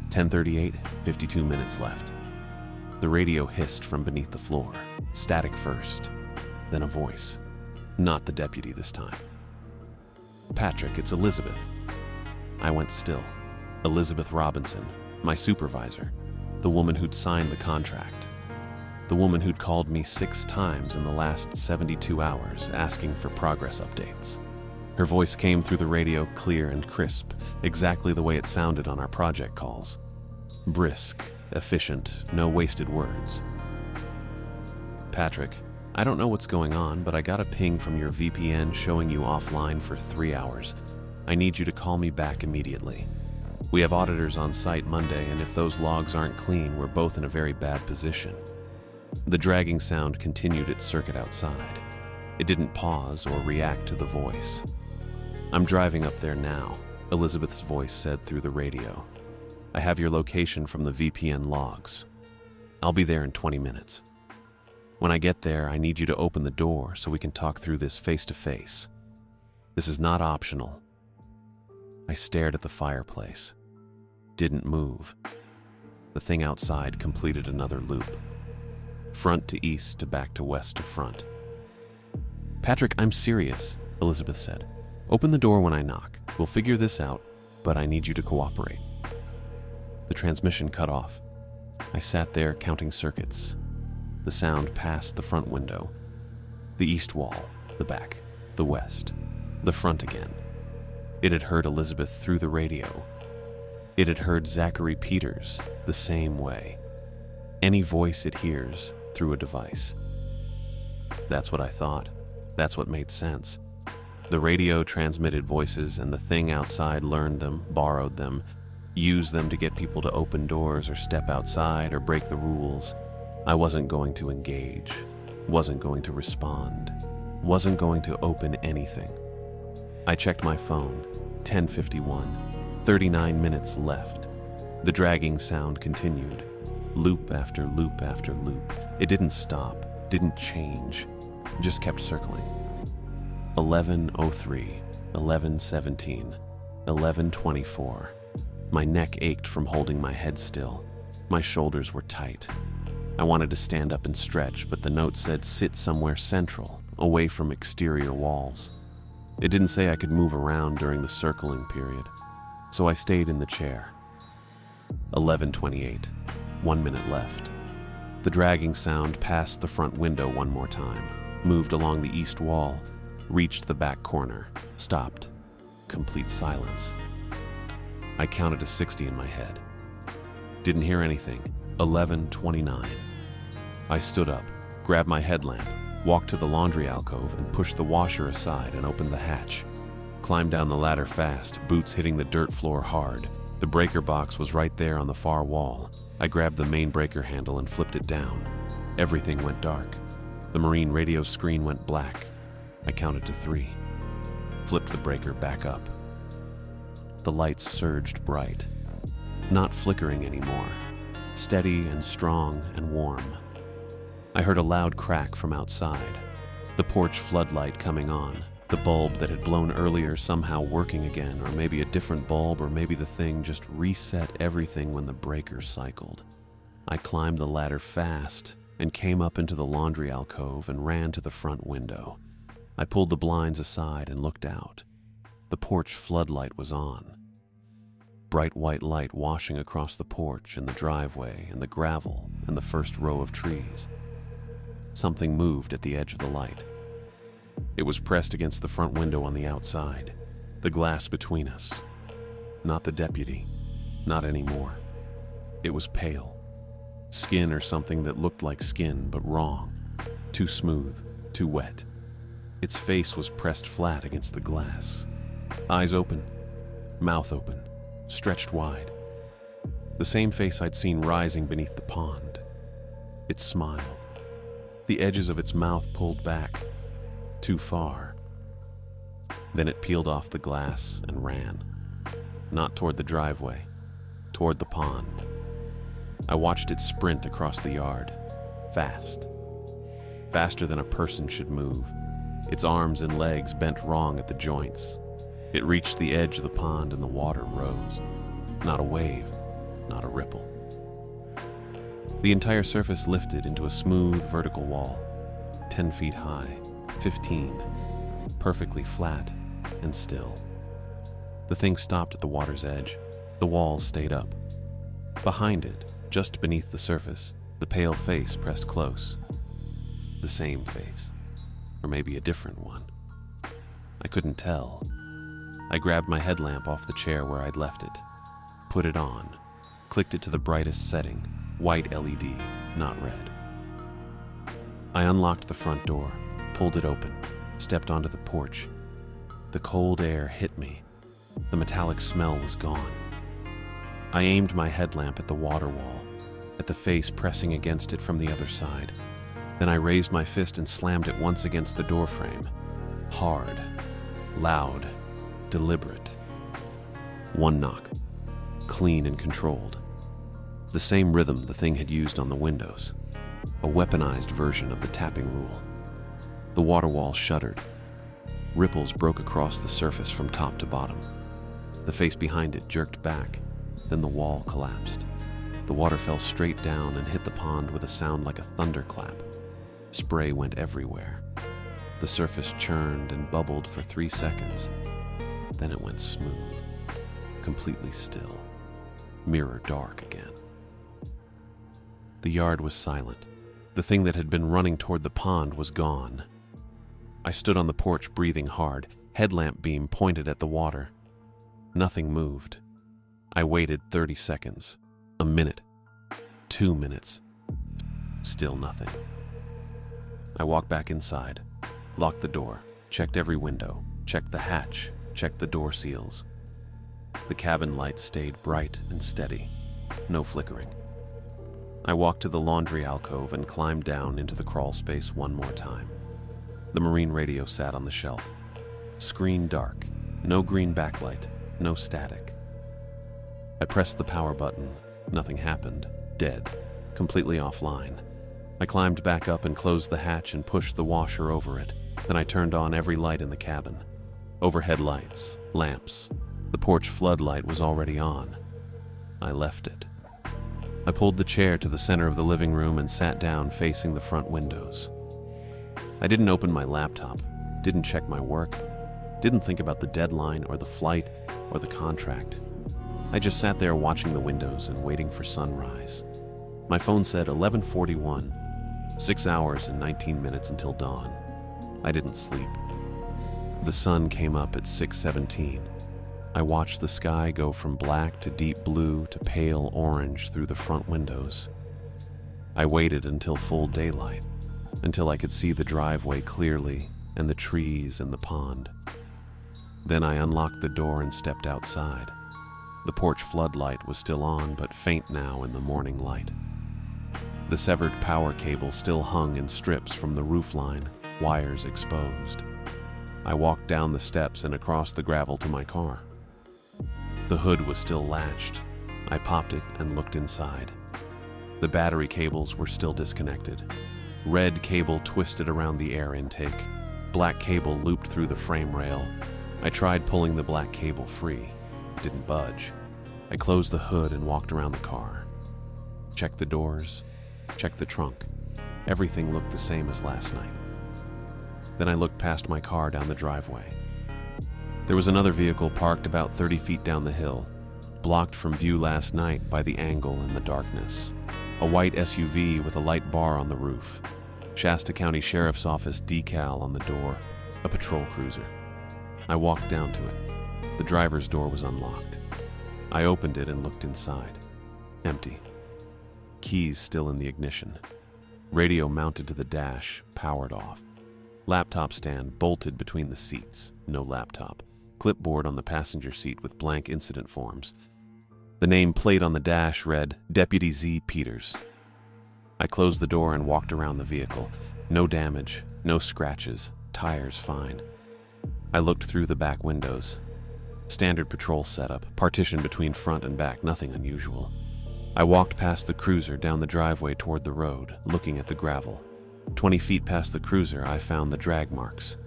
S1: 10:38, 52 minutes left. The radio hissed from beneath the floor, static first, then a voice. Not the deputy this time. "Patrick, it's Elizabeth." I went still. Elizabeth Robinson, my supervisor, the woman who'd signed the contract. The woman who'd called me 6 times in the last 72 hours asking for progress updates. Her voice came through the radio clear and crisp, exactly the way it sounded on our project calls. Brisk, efficient, no wasted words. "Patrick, I don't know what's going on, but I got a ping from your VPN showing you offline for 3 hours. I need you to call me back immediately. We have auditors on site Monday, and if those logs aren't clean, we're both in a very bad position." The dragging sound continued its circuit outside. It didn't pause or react to the voice. "I'm driving up there now," Elizabeth's voice said through the radio. "I have your location from the VPN logs. I'll be there in 20 minutes. When I get there, I need you to open the door so we can talk through this face to face. This is not optional." I stared at the fireplace. Didn't move. The thing outside completed another loop. Front to east to back to west to front. "Patrick, I'm serious," Elizabeth said. "Open the door when I knock. We'll figure this out, but I need you to cooperate." The transmission cut off. I sat there counting circuits. The sound passed the front window, the east wall, the back, the west, the front again. It had heard Elizabeth through the radio. It had heard Zachary Peters the same way. Any voice it hears through a device. That's what I thought. That's what made sense. The radio transmitted voices, and the thing outside learned them, borrowed them, used them to get people to open doors or step outside or break the rules. I wasn't going to engage, wasn't going to respond, wasn't going to open anything. I checked my phone. 10:51. 39 minutes left. The dragging sound continued. Loop after loop after loop. It didn't stop, didn't change, just kept circling. 11:03, 11:17, 11:24. My neck ached from holding my head still. My shoulders were tight. I wanted to stand up and stretch, but the note said sit somewhere central, away from exterior walls. It didn't say I could move around during the circling period, so I stayed in the chair. 11:28, 1 minute left. The dragging sound passed the front window one more time, moved along the east wall, reached the back corner, stopped. Complete silence. I counted to 60 in my head. Didn't hear anything. 11:29. I stood up, grabbed my headlamp, walked to the laundry alcove and pushed the washer aside and opened the hatch. Climbed down the ladder fast, boots hitting the dirt floor hard. The breaker box was right there on the far wall. I grabbed the main breaker handle and flipped it down. Everything went dark. The marine radio screen went black. I counted to 3. Flipped the breaker back up. The lights surged bright. Not flickering anymore. Steady and strong and warm. I heard a loud crack from outside. The porch floodlight coming on. The bulb that had blown earlier somehow working again, or maybe a different bulb, or maybe the thing just reset everything when the breaker cycled. I climbed the ladder fast and came up into the laundry alcove and ran to the front window. I pulled the blinds aside and looked out. The porch floodlight was on. Bright white light washing across the porch and the driveway and the gravel and the first row of trees. Something moved at the edge of the light. It was pressed against the front window on the outside, the glass between us. Not the deputy, not anymore. It was pale. Skin or something that looked like skin, but wrong. Too smooth, too wet. Its face was pressed flat against the glass. Eyes open, mouth open, stretched wide. The same face I'd seen rising beneath the pond. It smiled. The edges of its mouth pulled back, too far. Then it peeled off the glass and ran. Not toward the driveway, toward the pond. I watched it sprint across the yard, fast. Faster than a person should move. Its arms and legs bent wrong at the joints. It reached the edge of the pond and the water rose. Not a wave, not a ripple. The entire surface lifted into a smooth vertical wall, 10 feet high, 15, perfectly flat and still. The thing stopped at the water's edge. The walls stayed up. Behind it, just beneath the surface, the pale face pressed close. The same face, or maybe a different one. I couldn't tell. I grabbed my headlamp off the chair where I'd left it, put it on, clicked it to the brightest setting, white LED, not red. I unlocked the front door, pulled it open, stepped onto the porch. The cold air hit me. The metallic smell was gone. I aimed my headlamp at the water wall, at the face pressing against it from the other side. Then I raised my fist and slammed it once against the doorframe. Hard, loud, deliberate. One knock, clean and controlled. The same rhythm the thing had used on the windows. A weaponized version of the tapping rule. The water wall shuddered. Ripples broke across the surface from top to bottom. The face behind it jerked back. Then the wall collapsed. The water fell straight down and hit the pond with a sound like a thunderclap. Spray went everywhere. The surface churned and bubbled for 3 seconds. Then it went smooth, completely still, mirror dark again. The yard was silent. The thing that had been running toward the pond was gone. I stood on the porch breathing hard, headlamp beam pointed at the water. Nothing moved. I waited 30 seconds, a minute, 2 minutes. Still nothing. I walked back inside, locked the door, checked every window, checked the hatch, checked the door seals. The cabin light stayed bright and steady, no flickering. I walked to the laundry alcove and climbed down into the crawl space one more time. The marine radio sat on the shelf. Screen dark, no green backlight, no static. I pressed the power button. Nothing happened. Dead. Completely offline. I climbed back up and closed the hatch and pushed the washer over it. Then I turned on every light in the cabin. Overhead lights, lamps. The porch floodlight was already on. I left it. I pulled the chair to the center of the living room and sat down facing the front windows. I didn't open my laptop, didn't check my work, didn't think about the deadline or the flight or the contract. I just sat there watching the windows and waiting for sunrise. My phone said 11:41, 6 hours and 19 minutes until dawn. I didn't sleep. The sun came up at 6:17. I watched the sky go from black to deep blue to pale orange through the front windows. I waited until full daylight. until I could see the driveway clearly and the trees and the pond. Then I unlocked the door and stepped outside. The porch floodlight was still on, but faint now in the morning light. The severed power cable still hung in strips from the roofline, wires exposed. I walked down the steps and across the gravel to my car. The hood was still latched. I popped it and looked inside. The battery cables were still disconnected. Red cable twisted around the air intake. Black cable looped through the frame rail. I tried pulling the black cable free. It didn't budge. I closed the hood and walked around the car. Checked the doors. Checked the trunk. Everything looked the same as last night. Then I looked past my car down the driveway. There was another vehicle parked about 30 feet down the hill, blocked from view last night by the angle and the darkness. A white SUV with a light bar on the roof. Shasta County Sheriff's Office decal on the door. A patrol cruiser. I walked down to it. The driver's door was unlocked. I opened it and looked inside. Empty. Keys still in the ignition. Radio mounted to the dash, powered off. Laptop stand bolted between the seats. No laptop. Clipboard on the passenger seat with blank incident forms. The name plate on the dash read Deputy Z. Peters. I closed the door and walked around the vehicle. No damage, no scratches, tires fine. I looked through the back windows. Standard patrol setup, partition between front and back, nothing unusual. I walked past the cruiser down the driveway toward the road, looking at the gravel. 20 feet past the cruiser, I found the drag marks.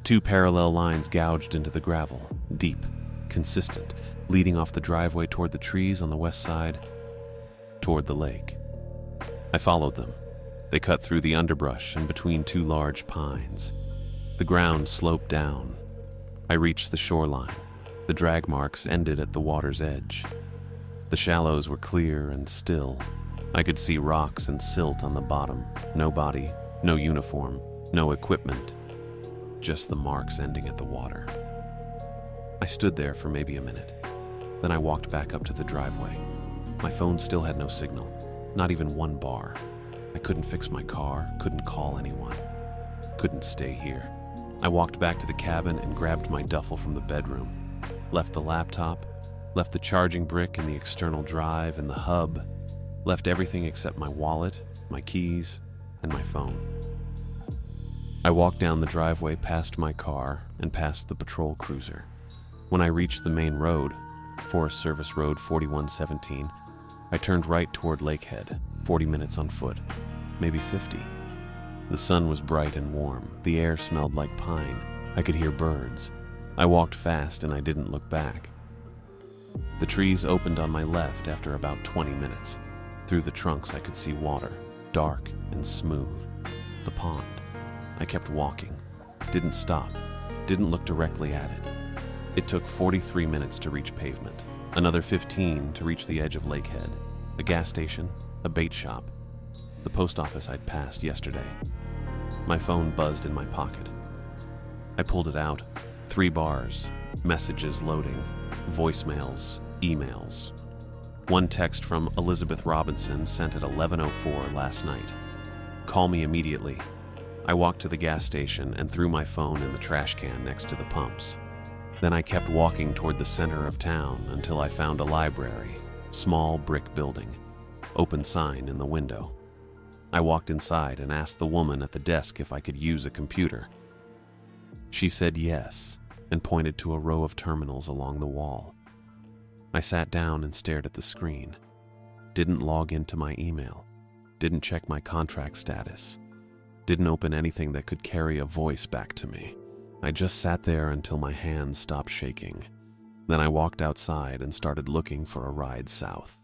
S1: 2 parallel lines gouged into the gravel, deep, consistent, leading off the driveway toward the trees on the west side, toward the lake. I followed them. They cut through the underbrush and between 2 large pines. The ground sloped down. I reached the shoreline. The drag marks ended at the water's edge. The shallows were clear and still. I could see rocks and silt on the bottom. No body, no uniform, no equipment. Just the marks ending at the water. I stood there for maybe a minute. Then I walked back up to the driveway. My phone still had no signal, not even one bar. I couldn't fix my car, couldn't call anyone, couldn't stay here. I walked back to the cabin and grabbed my duffel from the bedroom. Left the laptop, left the charging brick and the external drive and the hub, left everything except my wallet, my keys, and my phone. I walked down the driveway past my car and past the patrol cruiser. When I reached the main road, Forest Service Road 4117, I turned right toward Lakehead, 40 minutes on foot, maybe 50. The sun was bright and warm. The air smelled like pine. I could hear birds. I walked fast and I didn't look back. The trees opened on my left after about 20 minutes. Through the trunks I could see water, dark and smooth. The pond. I kept walking. Didn't stop. Didn't look directly at it. It took 43 minutes to reach pavement. Another 15 to reach the edge of Lakehead. A gas station, a bait shop. The post office I'd passed yesterday. My phone buzzed in my pocket. I pulled it out. 3 bars. Messages loading. Voicemails. Emails. One text from Elizabeth Robinson sent at 11:04 last night. Call me immediately. I walked to the gas station and threw my phone in the trash can next to the pumps. Then I kept walking toward the center of town until I found a library. Small brick building. Open sign in the window. I walked inside and asked the woman at the desk if I could use a computer. She said yes and pointed to a row of terminals along the wall. I sat down and stared at the screen. Didn't log into my email. Didn't check my contract status. Didn't open anything that could carry a voice back to me. I just sat there until my hands stopped shaking. Then I walked outside and started looking for a ride south.